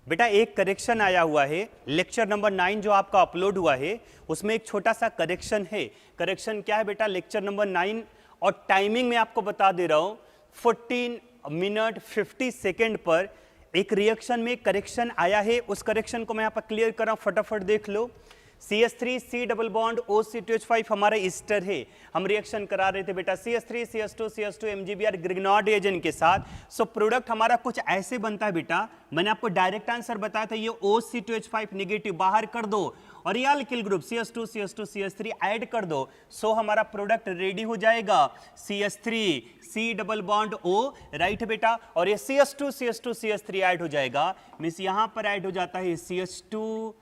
बेटा एक करेक्शन आया हुआ है, लेक्चर नंबर 9 जो आपका अपलोड हुआ है उसमें एक छोटा सा करेक्शन है। करेक्शन क्या है बेटा? लेक्चर नंबर 9 और टाइमिंग में आपको बता दे रहा हूं 14 मिनट 50 सेकेंड पर एक रिएक्शन में करेक्शन आया है। उस करेक्शन को मैं यहां पर क्लियर कर रहा हूं, फटाफट देख लो। CH3 C double bond OC2H5 हमारा ईस्टर है। हम रिएक्शन करा रहे थे बेटा CH3 CH2 MgBr ग्रिग्नॉर्ड एजेंट के साथ। सो प्रोडक्ट हमारा कुछ ऐसे बनता है बेटा, मैंने आपको डायरेक्ट आंसर बताया था, ये OC2H5 नेगेटिव बाहर कर दो और ये alkyl group CH2 CH3 add कर दो। सो हमारा प्रोडक्ट रेडी हो जाएगा CH3 C double bond O, right बेटा, और ये CH2 ऐड हो जाएगा, मींस यहां पर ऐड हो जाता है CH2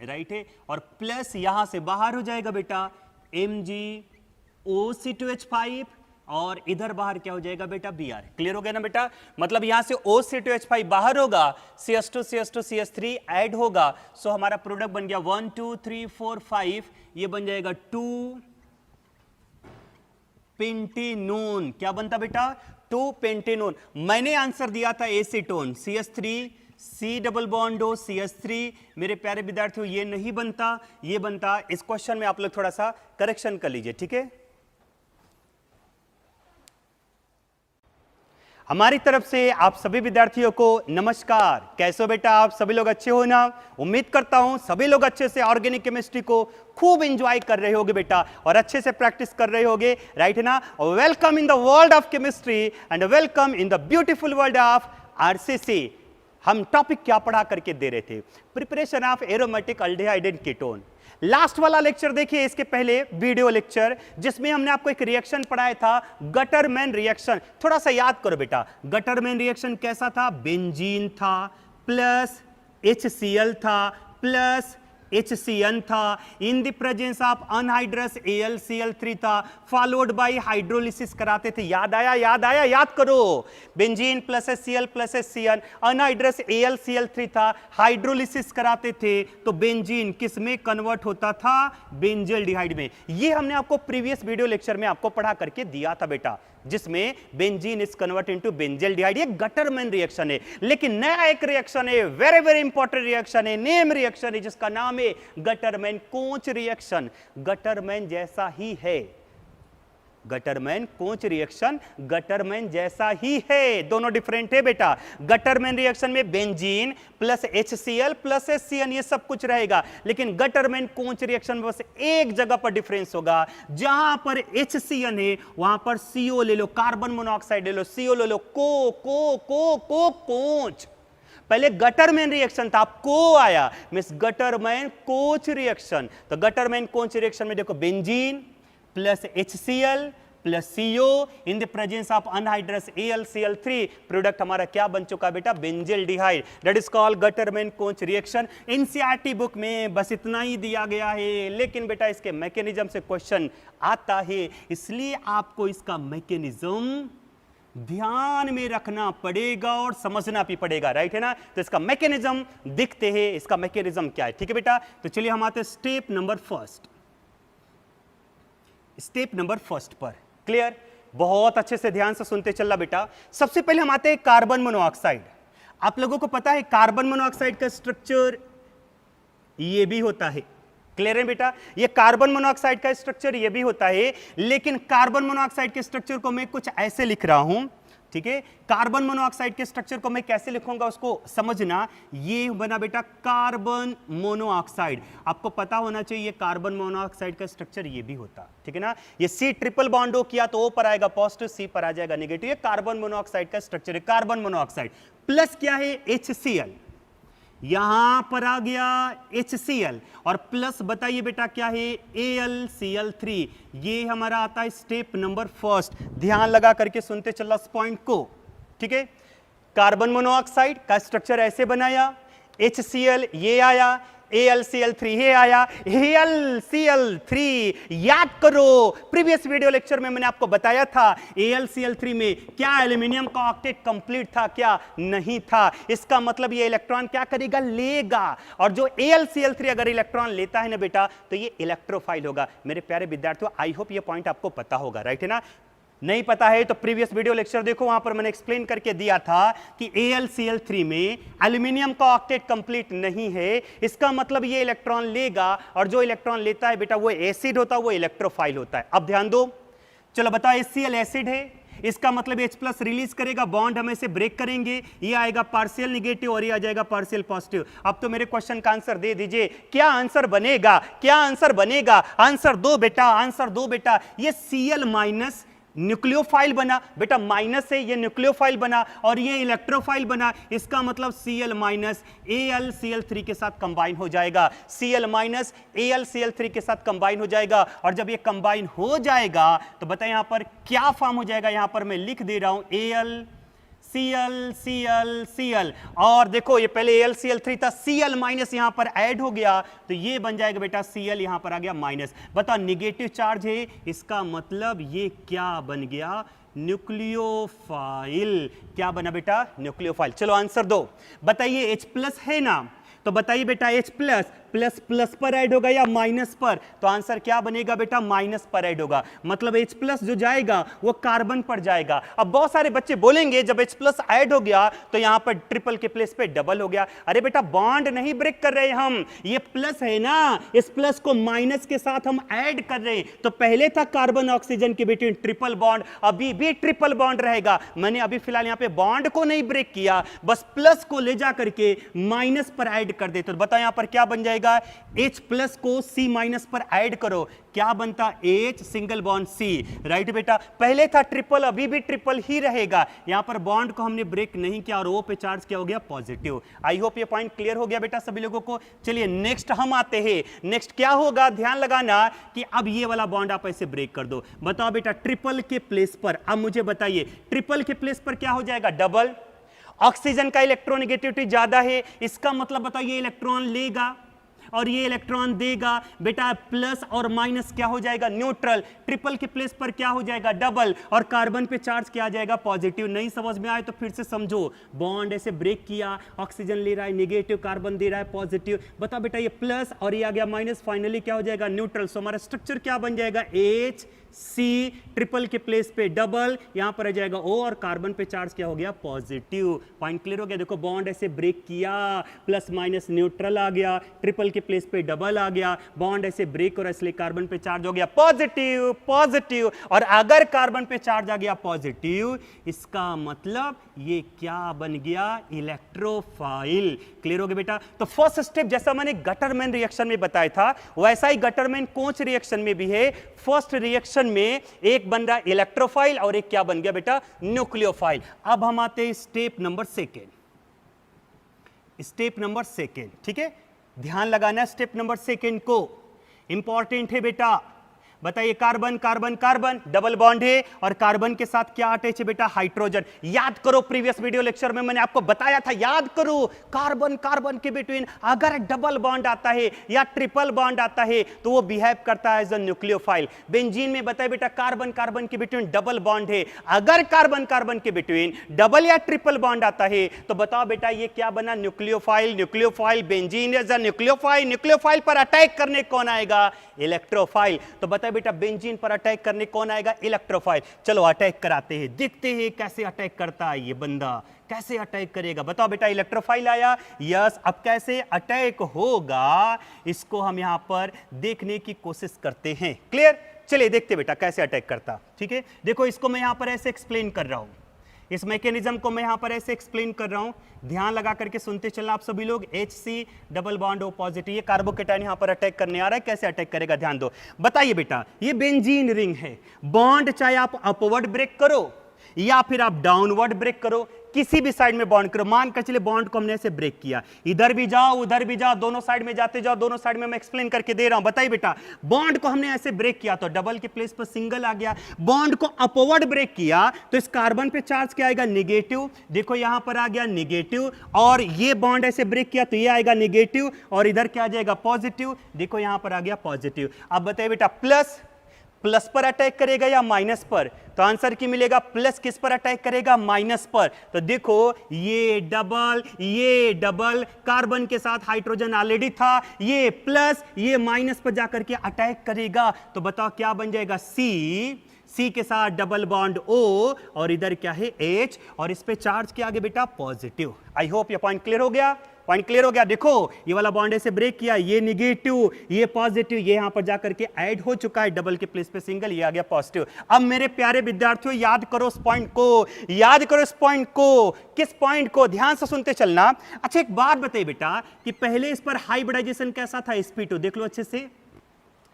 राइट है, और प्लस यहां से बाहर हो जाएगा बेटा MgOC2H5 और इधर बाहर क्या हो जाएगा बेटा Br। क्लियर हो गया ना बेटा? मतलब यहां से OC2H5 बाहर होगा, CH2 ऐड होगा। सो हमारा प्रोडक्ट बन गया 1 2 3 4 5, ये बन जाएगा 2 पेंटेनोन। क्या बनता बेटा? 2 पेंटेनोन। मैंने आंसर दिया था acetone CH3 C double bond O CH3। मेरे प्यारे विद्यार्थियों ये नहीं बनता, ये बनता। इस क्वेश्चन में आप लोग थोड़ा सा करेक्शन कर लीजिए, ठीक है? हमारी तरफ से आप सभी विद्यार्थियों को नमस्कार। कैसे हो बेटा? आप सभी लोग अच्छे हो ना? उम्मीद करता हूं सभी लोग अच्छे से ऑर्गेनिक केमिस्ट्री को खूब एंजॉय कर रहे होगे बेटा, और अच्छे से प्रैक्टिस कर रहे होगे, राइट है ना? Welcome in the world of chemistry and welcome in the beautiful world of RCC। हम टॉपिक क्या पढ़ा करके दे रहे थे? Preparation of aromatic aldehyde and ketone. Last वाला लेक्चर देखिए, इसके पहले वीडियो लेक्चर जिसमें हमने आपको एक रिएक्शन पढ़ाया था, गटरमैन रिएक्शन। थोड़ा सा याद करो बेटा, गटरमैन रिएक्शन कैसा था? बेंजीन था प्लस HCl था प्लस HCN था, इन the presence of anhydrous AlCl3 था, फॉलोड बाय हाइड्रोलिसिस कराते थे। याद आया? याद आया? याद करो। Benzene plus HCl plus HCN, anhydrous AlCl3 था, हाइड्रोलिसिस कराते थे तो बेंजीन किस में कन्वर्ट होता था? बेंजल्डिहाइड में। ये हमने आपको प्रीवियस वीडियो लेक्चर में आपको पढ़ा करके दिया था बेटा, जिसमें benzene is convert into benzaldehyde. ये गटरमैन रिएक्शन है। लेकिन नया एक रिएक्शन है, वेरी वेरी इंपॉर्टेंट रिएक्शन है, नेम रिएक्शन है, जिसका नाम है गटरमैन कोंच रिएक्शन। गटरमैन जैसा ही है, गटरमैन कोंच रिएक्शन गटरमैन जैसा ही है, दोनों डिफरेंट है बेटा। गटरमैन रिएक्शन में benzene plus HCl plus HCN ये सब कुछ रहेगा, लेकिन गटरमैन कोंच रिएक्शन में बस एक जगह पर डिफरेंस होगा, जहां पर HCN है वहां पर CO ले लो, कार्बन मोनोऑक्साइड ले लो, CO ले लो, को कोंच। पहले गटरमैन रिएक्शन था, अब को आया, मींस गटरमैन कोंच रिएक्शन। तो गटरमैन कोंच रिएक्शन में देखो benzene plus HCl plus CO in the presence of anhydrous AlCl3, product हमारा क्या बन चुका बेटा? Benzaldehyde. That is called Gattermann Konch reaction. NCERT book में बस इतना ही दिया गया है, लेकिन बेटा इसके मैकेनिज्म से क्वेश्चन आता है, इसलिए आपको इसका मैकेनिज्म ध्यान में रखना पड़ेगा और समझना भी पड़ेगा, राइट है ना? तो इसका मैकेनिज्म दिखते हैं, इसका मैकेनिज्म क्या है, ठीक है बेटा? तो चलिए हम आते हैं स्टेप नंबर फर्स्ट पर। क्लियर? बहुत अच्छे से ध्यान से सुनते चलना बेटा। सबसे पहले हम आते हैं कार्बन मोनोऑक्साइड। आप लोगों को पता है कार्बन मोनोऑक्साइड का स्ट्रक्चर ये भी होता है। क्लियर है बेटा? ये कार्बन मोनोऑक्साइड का स्ट्रक्चर ये भी होता है, लेकिन कार्बन मोनोऑक्साइड के स्ट्रक्चर को मैं कुछ ऐसे लिख रहा हूं, ठीक है? कार्बन मोनोऑक्साइड के स्ट्रक्चर को मैं कैसे लिखूंगा उसको समझना। ये बना बेटा कार्बन मोनोऑक्साइड। आपको पता होना चाहिए कार्बन मोनोऑक्साइड का स्ट्रक्चर ये भी होता, ठीक है ना? ये C ट्रिपल बॉन्ड O किया तो O पर आएगा पॉजिटिव, C पर आ जाएगा नेगेटिव। ये कार्बन मोनोऑक्साइड का स्ट्रक्चर है, कार्बन मोनोऑक्साइड। प्लस क्या है? HCl। यहां पर आ गया HCl और प्लस बताइए बेटा क्या है AlCl3। ये हमारा आता है स्टेप नंबर फर्स्ट। ध्यान लगा करके सुनते चलना इस पॉइंट को, ठीक है। कार्बन मोनोऑक्साइड का स्ट्रक्चर ऐसे बनाया, HCl ये आया, AlCl3 ये आया, AlCl3 याद करो प्रीवियस वीडियो लेक्चर में मैंने आपको बताया था AlCl3 में क्या एल्यूमिनियम का ऑक्टेट कंप्लीट था, क्या नहीं था। इसका मतलब ये इलेक्ट्रॉन क्या करेगा, लेगा। और जो AlCl3 अगर इलेक्ट्रॉन लेता है ना बेटा तो ये इलेक्ट्रोफाइल होगा। मेरे प्यारे विद्यार्थियों, आई होप ये पॉइंट आपको पता होगा, राइट है ना। नहीं पता है तो प्रीवियस वीडियो लेक्चर देखो, वहां पर मैंने एक्सप्लेन करके दिया था कि AlCl3 में एल्यूमिनियम का ऑक्टेट कंप्लीट नहीं है। इसका मतलब ये इलेक्ट्रॉन लेगा और जो इलेक्ट्रॉन लेता है बेटा वो एसिड होता है, वो इलेक्ट्रोफाइल होता है। अब ध्यान दो, चलो बताओ HCl एसिड है, इसका मतलब H+ रिलीज करेगा, बॉन्ड हम इसे ब्रेक करेंगे, ये आएगा पार्शियल निगेटिव और ये आ जाएगा पार्शियल पॉजिटिव। अब तो मेरे क्वेश्चन का आंसर दे दीजिए, क्या आंसर बनेगा, क्या आंसर बनेगा? आंसर दो बेटा, आंसर दो बेटा। ये Cl- न्यूक्लियोफाइल बना बेटा, माइनस से ये न्यूक्लियोफाइल बना और ये इलेक्ट्रोफाइल बना। इसका मतलब Cl- AlCl3 के साथ कंबाइन हो जाएगा, Cl- AlCl3 के साथ कंबाइन हो जाएगा। और जब ये कंबाइन हो जाएगा तो बताएं यहां पर क्या फॉर्म हो जाएगा। यहां पर मैं लिख दे रहा हूं Cl और देखो ये पहले AlCl3 था, Cl- यहां पर ऐड हो गया तो ये बन जाएगा बेटा Cl, यहां पर आ गया माइनस। बताओ निगेटिव चार्ज है, इसका मतलब ये क्या बन गया, न्यूक्लियोफाइल। क्या बना बेटा, न्यूक्लियोफाइल। चलो आंसर दो, बताइए H+ है ना, तो बताइए बेटा H+ प्लस प्लस पर ऐड होगा या माइनस पर, तो आंसर क्या बनेगा बेटा, माइनस पर ऐड होगा। मतलब H+ जो जाएगा वो कार्बन पर जाएगा। अब बहुत सारे बच्चे बोलेंगे जब H+ ऐड हो गया तो यहां पर ट्रिपल के प्लेस पे डबल हो गया। अरे बेटा बॉन्ड नहीं ब्रेक कर रहे हम, ये प्लस है ना, इस प्लस को माइनस के साथ हम ऐड कर रहे हैं। तो पहले था कार्बन ऑक्सीजन के बिटवीन ट्रिपल बॉन्ड, अभी भी ट्रिपल बॉन्ड रहेगा। मैंने अभी फिलहाल यहां पे बॉन्ड को नहीं ब्रेक किया, बस प्लस को ले जा करके माइनस पर ऐड कर देते। तो बताओ यहां पर क्या बन जाएगा, H+ को C- पर ऐड करो, क्या बनता, H single bond C, right बेटा। पहले था ट्रिपल, अभी भी ट्रिपल ही रहेगा। यहां पर बॉन्ड को हमने ब्रेक नहीं किया और O पे चार्ज क्या हो गया, पॉजिटिव। आई होप ये पॉइंट क्लियर हो गया बेटा सभी लोगों को। चलिए नेक्स्ट हम आते हैं, नेक्स्ट क्या होगा, ध्यान लगाना कि अब ये वाला बॉन्ड आप ऐसे ब्रेक कर दो। बताओ बेटा ट्रिपल के प्लेस पर, अब मुझे बताइए ट्रिपल के प्लेस पर क्या हो जाएगा, डबल। ऑक्सीजन का इलेक्ट्रोनेगेटिविटी ज्यादा है, इसका मतलब बताइए इलेक्ट्रॉन लेगा और ये इलेक्ट्रॉन देगा बेटा, प्लस और माइनस क्या हो जाएगा, न्यूट्रल। ट्रिपल के प्लेस पर क्या हो जाएगा, डबल, और कार्बन पे चार्ज क्या आ जाएगा, पॉजिटिव। नहीं समझ में आए तो फिर से समझो, बॉन्ड ऐसे ब्रेक किया, ऑक्सीजन ले रहा है नेगेटिव, कार्बन दे रहा है पॉजिटिव। बताओ बेटा ये प्लस और ये आ गया माइनस, फाइनली क्या हो जाएगा, न्यूट्रल। सो हमारा स्ट्रक्चर क्या बन जाएगा, HC, ट्रिपल के प्लेस पे डबल, यहां पर आ जाएगा O और कार्बन पे चार्ज क्या हो गया, पॉजिटिव। पॉइंट क्लियर हो गया। देखो बॉन्ड ऐसे ब्रेक किया, प्लस माइनस न्यूट्रल आ गया, ट्रिपल के प्लेस पे डबल आ गया, बॉन्ड ऐसे ब्रेक और इसलिए कार्बन पे चार्ज हो गया पॉजिटिव, पॉजिटिव। और अगर कार्बन पे चार्ज आ गया पॉजिटिव, इसका मतलब ये क्या बन गया, इलेक्ट्रोफाइल। क्लियर हो गया बेटा। तो फर्स्ट स्टेप जैसा मैंने गटरमैन रिएक्शन में बताया था वैसा ही गटरमैन कोच रिएक्शन में भी है। फर्स्ट रिएक्शन में एक बन रहा इलेक्ट्रोफाइल और एक क्या बन गया बेटा, न्यूक्लियोफाइल। अब हम आते हैं step number second, step number second, ठीक है। ध्यान लगाना स्टेप नंबर सेकेंड को, इंपॉर्टेंट है बेटा। बताइए carbon carbon carbon double bond है और कार्बन के साथ क्या अटैच है बेटा, हाइड्रोजन। याद करो प्रीवियस वीडियो लेक्चर में मैंने आपको बताया था, याद करो कार्बन कार्बन के बिटवीन अगर डबल बॉन्ड आता है या ट्रिपल बॉन्ड आता है तो वो बिहेव करता है एज अ न्यूक्लियोफाइल। बेंजीन में बताए बेटा कार्बन कार्बन के बिटवीन डबल बॉन्ड है, अगर कार्बन कार्बन के बिटवीन डबल या ट्रिपल बॉन्ड आता है तो बताओ बेटा ये क्या बना, nucleophile. Nucleophile, benzene as a nucleophile. Nucleophile पर अटैक करने कौन आएगा, इलेक्ट्रोफाइल। तो बताए बेटा बेंजीन पर अटैक करने कौन आएगा, इलेक्ट्रोफाइल। चलो अटैक कराते हैं, देखते हैं कैसे अटैक करता है ये बंदा, कैसे अटैक करेगा। बताओ बेटा इलेक्ट्रोफाइल आया, यस। अब कैसे अटैक होगा इसको हम यहां पर देखने की कोशिश करते हैं। क्लियर, चलिए देखते बेटा कैसे अटैक करता। ठीक है, देखो इसको मैं यहां पर ऐसे एक्सप्लेन कर रहा हूं, इस मैकेनिज्म को मैं यहां पर ऐसे एक्सप्लेन कर रहा हूं, ध्यान लगा करके सुनते चलना आप सभी लोग। HC double bond O positive, ये कार्बोकेटायन यहां पर अटैक करने आ रहा है, कैसे अटैक करेगा ध्यान दो। बताइए बेटा ये बेंजीन रिंग है, बॉन्ड चाहे आप अपवर्ड ब्रेक करो या फिर आप डाउनवर्ड ब्रेक करो, किसी भी साइड में बॉन्ड करो, मान कर चले बॉन्ड को हमने ऐसे ब्रेक किया, इधर भी जाओ उधर भी जाओ, दोनों साइड में जाते जाओ, दोनों साइड में मैं एक्सप्लेन करके दे रहा हूं। बताइए बेटा, बॉन्ड को हमने ऐसे ब्रेक किया तो डबल के प्लेस पर सिंगल आ गया, बॉन्ड को अपवर्ड ब्रेक किया तो इस कार्बन पे चार्ज क्या आएगा, नेगेटिव। देखो यहां पर आ गया नेगेटिव, और ये बॉन्ड ऐसे ब्रेक किया तो ये आएगा नेगेटिव, और इधर क्या आ जाएगा, पॉजिटिव। देखो यहां पर आ गया पॉजिटिव। अब बताइए बेटा, प्लस प्लस पर अटैक करेगा या माइनस पर, तो आंसर की मिलेगा प्लस किस पर अटैक करेगा, माइनस पर। तो देखो ये डबल कार्बन के साथ हाइड्रोजन ऑलरेडी था, ये प्लस ये माइनस पर जाकर के अटैक करेगा, तो बताओ क्या बन जाएगा, सी के साथ डबल बॉन्ड O, और इधर क्या है H, और इस पे चार्ज क्या आगे बेटा, पॉजिटिव। आई होप ये पॉइंट क्लियर हो गया, पॉइंट क्लियर हो गया। देखो ये वाला बॉन्ड ऐसे ब्रेक किया, ये निगेटिव ये पॉजिटिव, ये यहां पर जाकर के ऐड हो चुका है, डबल के प्लेस पे सिंगल, ये आ गया पॉजिटिव। अब मेरे प्यारे विद्यार्थियों याद करो इस पॉइंट को, याद करो इस पॉइंट को। किस पॉइंट को, ध्यान से सुनते चलना। अच्छा एक बात बताइए बेटा कि पहले इस पर हाइब्रिडाइजेशन कैसा था, sp2, देख लो अच्छे से।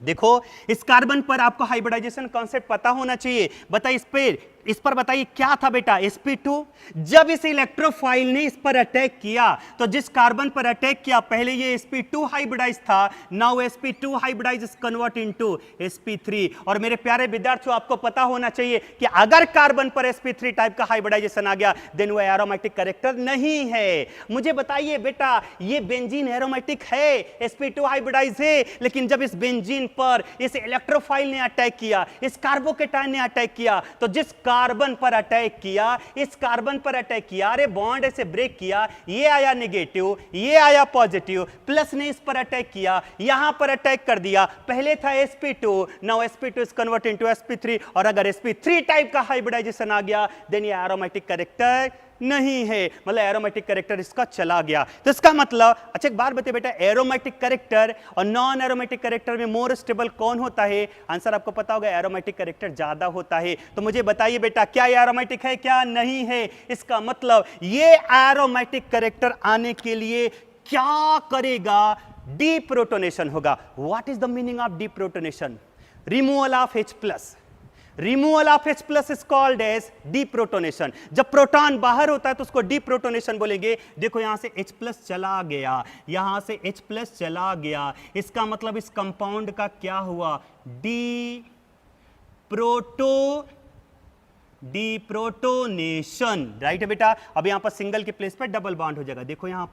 देखो इस कार्बन पर आपको हाइब्रिडाइजेशन कॉन्सेप्ट पता होना चाहिए। बताइए इस पर बताइए क्या था बेटा, sp2। जब इस इलेक्ट्रोफाइल ने इस पर अटैक किया तो जिस कार्बन पर अटैक किया पहले ये sp2 हाइब्रिडाइज था, now sp2 hybridize is convert into sp3। और मेरे प्यारे विद्यार्थियों आपको पता होना चाहिए कि अगर कार्बन पर sp3 टाइप का हाइब्रिडाइजेशन आ गया देन वो एरोमेटिक कैरेक्टर नहीं है। मुझे बताइए बेटा, ये बेंजीन एरोमेटिक है, sp2 हाइब्रिडाइज है, लेकिन जब इस बेंजीन पर इस इलेक्ट्रोफाइल ने अटैक किया, इस कार्बोकेटायन ने अटैक किया, तो जिस कार्बन पर अटैक किया, इस कार्बन पर अटैक किया, अरे बॉन्ड ऐसे ब्रेक किया, ये आया नेगेटिव ये आया पॉजिटिव, प्लस ने इस पर अटैक किया, यहां पर अटैक कर दिया, पहले था sp2, now sp2 is convert into sp3, और अगर sp3 टाइप का हाइब्रिडाइजेशन आ गया देन ये एरोमेटिक कैरेक्टर नहीं है, मतलब एरोमेटिक कैरेक्टर इसका चला गया। तो इसका मतलब, अच्छा एक बात बताइए बेटा, एरोमेटिक कैरेक्टर और नॉन एरोमेटिक कैरेक्टर में मोर स्टेबल कौन होता है? आंसर आपको पता होगा, एरोमेटिक कैरेक्टर ज्यादा होता है। तो मुझे बताइए बेटा, क्या ये एरोमेटिक है क्या नहीं है? इसका मतलब ये एरोमेटिक कैरेक्टर आने के लिए क्या करेगा, डीप्रोटोनेशन होगा। What is the meaning of deprotonation? Removal of H+। Removal of H+ is called as deprotonation. जब प्रोटॉन बाहर होता है तो उसको डीप्रोटोनेशन बोलेंगे। देखो यहां से H+ चला गया, यहां से H+ चला गया, इसका मतलब इस कंपाउंड का क्या हुआ, डीप्रोटोनेशन, राइट है बेटा। अब यहां पर सिंगल के प्लेस पर डबल बॉन्ड हो जाएगा। देखो यहां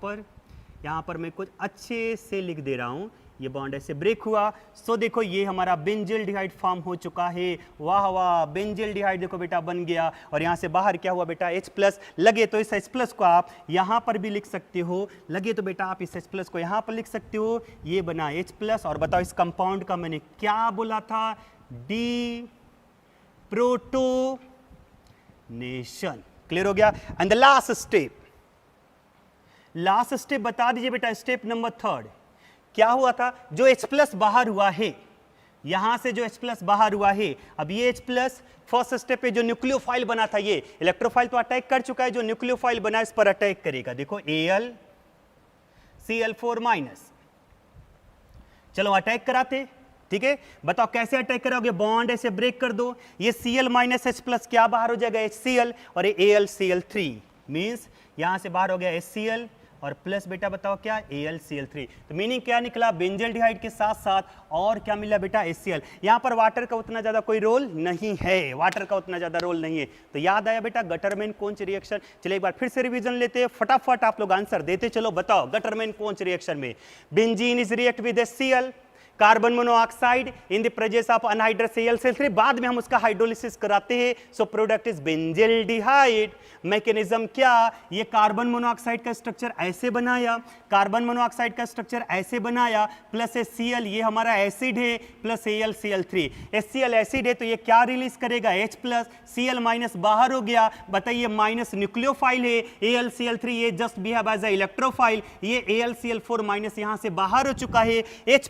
पर मैं कुछ अच्छे से लिख दे रहा हूं, ये बॉन्ड ऐसे ब्रेक हुआ, सो देखो ये हमारा बेंजिल्डिहाइड फॉर्म हो चुका है। वाह वाह, बेंजिल्डिहाइड देखो बेटा बन गया, और यहां से बाहर क्या हुआ बेटा, H+। लगे तो इस H+ को आप यहां पर भी लिख सकते हो, लगे तो बेटा आप इस H+ को यहां पर लिख सकते हो, ये बना H+। और बताओ इस कंपाउंड का मैंने क्या बोला था, डीप्रोटोनेशन। क्लियर हो गया। एंड द लास्ट स्टेप बता दीजिए बेटा, स्टेप नंबर 3 क्या हुआ था? जो H+ बाहर हुआ है, यहां से जो H+ बाहर हुआ है, अब ये H+ फर्स्ट स्टेप पे जो न्यूक्लियोफाइल बना था, ये इलेक्ट्रोफाइल तो अटैक कर चुका है, जो न्यूक्लियोफाइल बना इस पर अटैक करेगा। देखो AlCl4-। चलो अटैक कराते, ठीक है। बताओ कैसे अटैक करोगे, बॉन्ड ऐसे ब्रेक कर दो, ये Cl - H+ क्या बाहर हो जाएगा, HCl, और ये AlCl3 मींस यहां से बाहर हो गया HCl, और प्लस बेटा बताओ क्या, AlCl3। तो मीनिंग क्या निकला, बेंजिल्डिहाइड के साथ साथ और क्या मिला बेटा, HCl। यहां पर वाटर का उतना ज्यादा कोई रोल नहीं है, वाटर का उतना ज्यादा रोल नहीं है। तो याद आया बेटा गटरमैन-कोंच रिएक्शन। चलिए एक बार फिर से रिवीजन लेते हैं, फटाफट आप लोग आंसर देते चलो। बताओ गटरमैन-कोंच रिएक्शन में benzene is react with HCl, carbon monoxide in the presence of anhydrous AlCl3, बाद में हम उसका हाइड्रोलिसिस कराते हैं, सो प्रोडक्ट इज बेंजिल्डिहाइड। मैकेनिज्म क्या, ये कार्बन मोनोऑक्साइड का स्ट्रक्चर ऐसे बनाया, कार्बन मोनोऑक्साइड का स्ट्रक्चर ऐसे बनाया, प्लस HCl ये हमारा एसिड है, प्लस AlCl3। HCl एसिड है तो ये क्या रिलीज करेगा, H+, Cl- बाहर हो गया, बताइए माइनस न्यूक्लियोफाइल है, AlCl3 ये just behave as a electrophile, ये AlCl4- यहां से बाहर हो चुका है, H+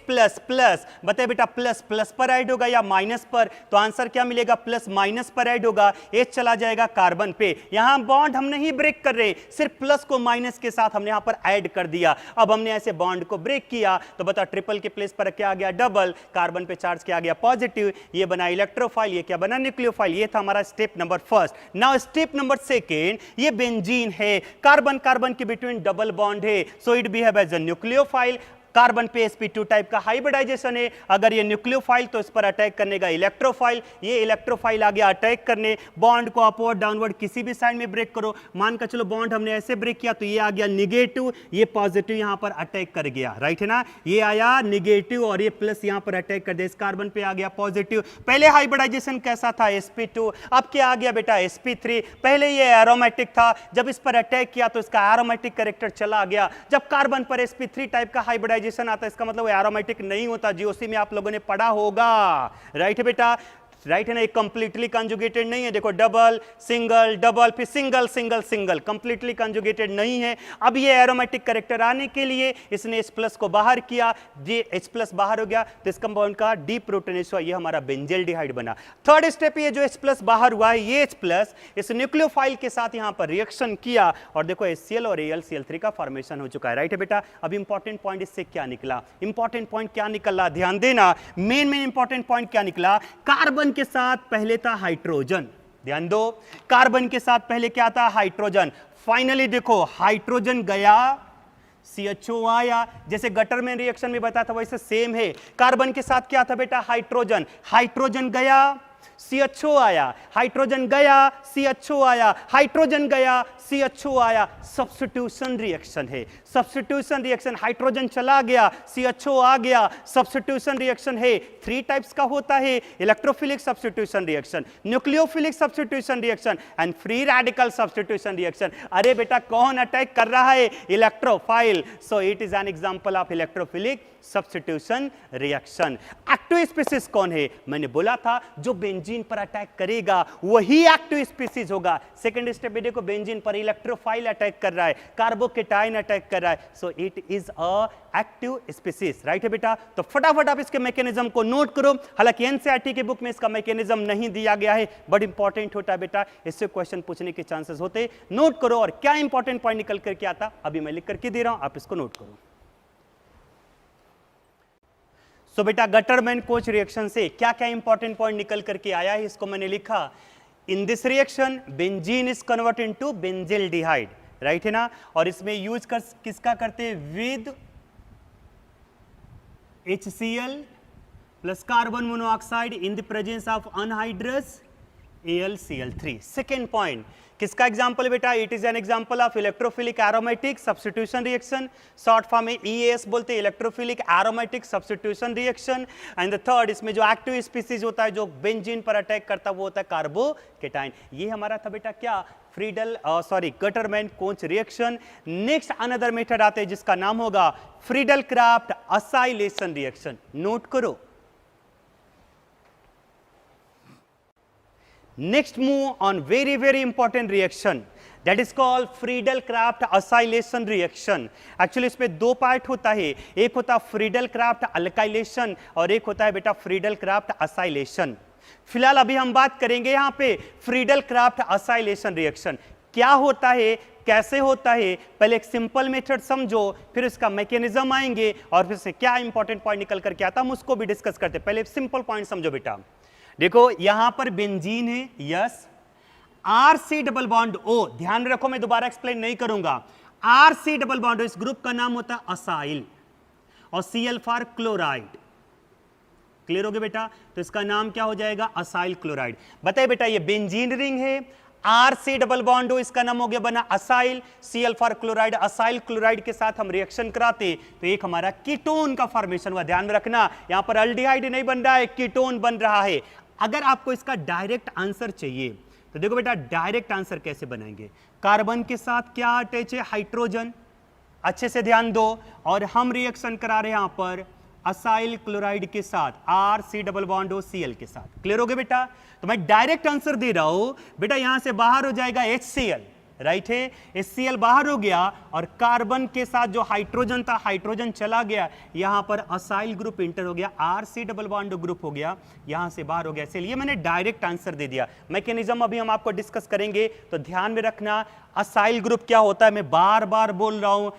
प्लस, बताइए बेटा प्लस प्लस पर ऐड होगा या माइनस पर, तो आंसर क्या मिलेगा, प्लस माइनस पर ऐड होगा, H चला जाएगा कार्बन पे। यहां बॉन्ड हम नहीं ब्रेक कर रहे, सिर्फ प्लस को माइनस के साथ हमने यहां पर ऐड कर दिया। अब हमने ऐसे बॉन्ड को ब्रेक किया तो बता ट्रिपल के प्लेस पर क्या आ गया, डबल, कार्बन पे चार्ज क्या आ गया, पॉजिटिव, ये बना इलेक्ट्रोफाइल, ये क्या बना, न्यूक्लियोफाइल। ये था हमारा step number first. Now step number second, ये बेंजीन है, कार्बन कार्बन के बिटवीन डबल बॉन्ड है, so it behave as a nucleophile. Carbon पे sp2 टाइप का हाइब्रिडाइजेशन है, अगर ये न्यूक्लियोफाइल तो इस पर अटैक करने का इलेक्ट्रोफाइल, ये इलेक्ट्रोफाइल आ गया अटैक करने, बॉन्ड को अपवर्ड डाउनवर्ड किसी भी साइड में ब्रेक करो, मान कर चलो बॉन्ड हमने ऐसे ब्रेक किया तो ये आ गया निगेटिव, ये पॉजिटिव यहां पर अटैक कर गया, राइट है ना, ये आया निगेटिव और ये प्लस यहां पर अटैक कर दिया, इस कार्बन पे आ गया पॉजिटिव। पहले हाइब्रिडाइजेशन कैसा था, sp2, अब क्या आ गया बेटा sp3। पहले ये एरोमेटिक था, जब इस पर अटैक किया तो इसका एरोमेटिक कैरेक्टर चला गया। जब कार्बन पर sp3 टाइप का हाइब्रिडाइजेशन आता है, इसका मतलब वो एरोमेटिक नहीं होता, जीओसी में आप लोगों ने पढ़ा होगा, राइट है बेटा, राइट है ना, एक कंप्लीटली कंजुगेटेड नहीं है, देखो डबल सिंगल डबल फिर single single single, completely conjugated नहीं है। अब ये एरोमेटिक कैरेक्टर आने के लिए इसने H प्लस को बाहर किया, ये H प्लस बाहर हो गया तो इस कंपाउंड का डीप्रोटोनेशन हुआ, ये हमारा बेंजल्डिहाइड बना। थर्ड स्टेप ये जो H प्लस बाहर हुआ है, ये H प्लस इस न्यूक्लियोफाइल के साथ यहां पर रिएक्शन किया और देखो HCl और AlCl3 का फॉर्मेशन हो चुका है, राइट है बेटा। अब इंपॉर्टेंट पॉइंट इससे क्या निकला, इंपॉर्टेंट पॉइंट क्या निकला, ध्यान देना, मेन इंपॉर्टेंट पॉइंट क्या निकला, कार्बन के साथ पहले था हाइड्रोजन, ध्यान दो, कार्बन के साथ पहले क्या था, हाइड्रोजन। फाइनली देखो हाइड्रोजन गया, CHO आया, जैसे गटर में रिएक्शन में बताया था वैसे सेम है। कार्बन के साथ क्या था बेटा, हाइड्रोजन, हाइड्रोजन गया, CHO आया, हाइड्रोजन गया, CHO आया, हाइड्रोजन गया, CHO आया, सब्स्टिट्यूशन रिएक्शन है, सब्स्टिट्यूशन रिएक्शन, हाइड्रोजन चला गया, CHO आ गया, सब्स्टिट्यूशन रिएक्शन है। 3 टाइप्स का होता है, electrophilic substitution reaction, nucleophilic substitution reaction and free radical substitution reaction. अरे बेटा कौन अटैक कर रहा है, electrophile, so it is an example of electrophilic substitution reaction. Active species कौन है, मैंने बोला था जो बेंजीन पर अटैक करेगा वही एक्टिव स्पीसीज होगा। सेकंड स्टेप में देखो बेंजीन पर इलेक्ट्रोफाइल अटैक कर रहा है, कार्बोकेटाइन अटैक कर रहा है, so it is a active species, right है बेटा। तो फटाफट आप इसके मैकेनिज्म को नोट करो, हालांकि एनसीईआरटी की बुक में इसका मैकेनिज्म नहीं दिया गया है, बट इंपॉर्टेंट होता है बेटा, इससे क्वेश्चन पूछने के चांसेस होते, नोट करो। और क्या इंपॉर्टेंट पॉइंट निकल करके आता अभी मैं लिख करके दे रहा हूं, आप इसको नोट करो। सो बेटा गटरमैन कोच रिएक्शन से क्या क्या इंपॉर्टेंट पॉइंट निकल करके आया है, इसको मैंने लिखा। In this reaction benzene is convert into benzaldehyde, right है ना, और इसमें यूज कर किसका करते हैं, with HCl plus carbon monoxide in the presence of anhydrous AlCl3। Second point किसका एग्जांपल है बेटा, it is an example of electrophilic aromatic substitution reaction, short form में EAS बोलते हैं, electrophilic aromatic substitution reaction. And the third इसमें जो active species होता है जो बेंजीन पर अटैक करता है वो होता है कार्बोकेटाइन। ये हमारा था बेटा क्या, Gattermann coach reaction. Next another method आते हैं जिसका नाम होगा Friedel craft acylation reaction, note करो। Next move on very important reaction that is called Friedel-Crafts acylation reaction। Actually इसमें 2 पार्ट होता है, एक होता है Friedel-Crafts alkylation और एक होता है बेटा Friedel-Crafts acylation। फिलहाल अभी हम बात करेंगे यहाँ पे Friedel-Crafts acylation रिएक्शन क्या होता है, कैसे होता है। पहले एक सिंपल मेथड समझो, फिर इसका मैकेनिज्म आएंगे और फिर से क्या इंपॉर्टेंट पॉइंट निकल करके आता हम उसको भी डिस्कस करते। पहले सिंपल पॉइंट समझो बेटा, देखो यहां पर बेंजीन है, yes, RC double bond O, ध्यान रखो मैं दोबारा एक्सप्लेन नहीं करूंगा, RC डबल बॉन्ड O इस ग्रुप का नाम होता है असाइल और Cl फॉर क्लोराइड, क्लियर हो गया बेटा, तो इसका नाम क्या हो जाएगा, असाइल क्लोराइड। बताइए बेटा ये बेंजीन रिंग है, RC डबल बॉन्ड O इसका नाम हो गया बना acyl, Cl for chloride, acyl chloride के साथ हम रिएक्शन कराते तो एक हमारा कीटोन का फॉर्मेशन हुआ। ध्यान रखना यहां पर अल्डिहाइड नहीं बन रहा है, कीटोन बन रहा है। अगर आपको इसका डायरेक्ट आंसर चाहिए तो देखो बेटा डायरेक्ट आंसर कैसे बनाएंगे, कार्बन के साथ क्या अटैच है, हाइड्रोजन, अच्छे से ध्यान दो, और हम रिएक्शन करा रहे हैं यहां पर असाइल क्लोराइड के साथ RC double bond O Cl के साथ, क्लियर हो गया बेटा। तो मैं डायरेक्ट आंसर दे रहा हूं बेटा, यहां से बाहर हो जाएगा HCl, राइट है। HCl बाहर हो गया और कार्बन के साथ जो हाइड्रोजन था, हाइड्रोजन चला गया, यहां पर असाइल ग्रुप इंटर हो गया, RC डबल बॉन्ड ग्रुप हो गया, यहां से बाहर हो गया। इसलिए मैंने डायरेक्ट आंसर दे दिया। मैकेनिज्म अभी हम आपको डिस्कस करेंगे, तो ध्यान में रखना असाइल ग्रुप क्या होता है, मैं बार बार बोल रहा हूं,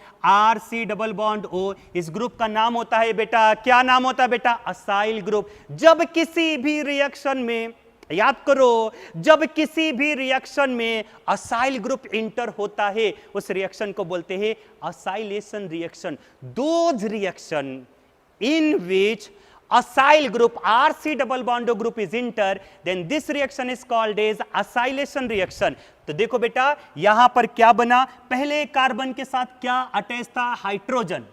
RC डबल बॉन्ड O, इस ग्रुप का नाम होता है बेटा, क्या नाम होता है बेटा, असाइल ग्रुप। जब किसी भी रिएक्शन में, याद करो, जब किसी भी रिएक्शन में असाइल ग्रुप इंटर होता है, उस रिएक्शन को बोलते हैं acylation reaction. Those reaction in which acyl group RC double bond group is enter, then this reaction is called as acylation reaction। तो देखो बेटा यहां पर क्या बना, पहले कार्बन के साथ क्या अटैच था, हाइड्रोजन,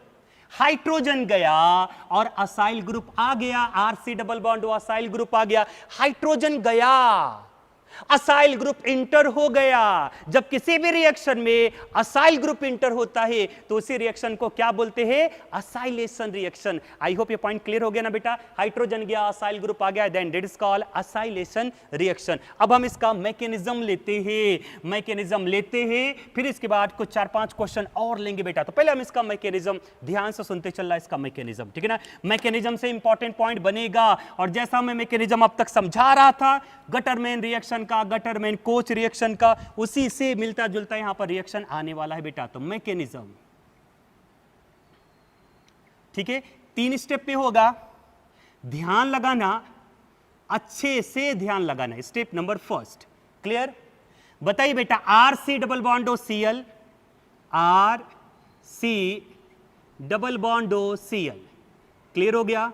हाइड्रोजन गया और असाइल ग्रुप आ गया, RC double bond acyl group आ गया, हाइड्रोजन गया, असाइल ग्रुप इंटर हो गया। जब किसी भी रिएक्शन में असाइल ग्रुप इंटर होता है तो उसी रिएक्शन को क्या बोलते हैं, असाइलेशन रिएक्शन। आई होप ये पॉइंट क्लियर हो गया ना बेटा, हाइड्रोजन गया, असाइल ग्रुप आ गया, then that is called acylation reaction. अब हम इसका मैकेनिज्म लेते हैं, मैकेनिज्म लेते हैं, फिर इसके बाद कुछ 4-5 क्वेश्चन और लेंगे बेटा। तो पहले हम इसका मैकेनिज्म ध्यान से सुनते चल रहा है, इसका मैकेनिज्म, ठीक है ना। मैकेनिज्म से इंपॉर्टेंट पॉइंट बनेगा, और जैसा मैं मैकेनिज्म अब तक समझा रहा था, गटरमैन रिएक्शन का, गटरमैन कोच रिएक्शन का, उसी से मिलता जुलता यहां पर रिएक्शन आने वाला है बेटा। तो मैकेनिज्म, ठीक है, 3 स्टेप पे होगा, ध्यान लगाना, अच्छे से ध्यान लगाना। स्टेप नंबर फर्स्ट, क्लियर, बताइए बेटा, RC double bond Cl, RC double bond Cl, clear हो गया,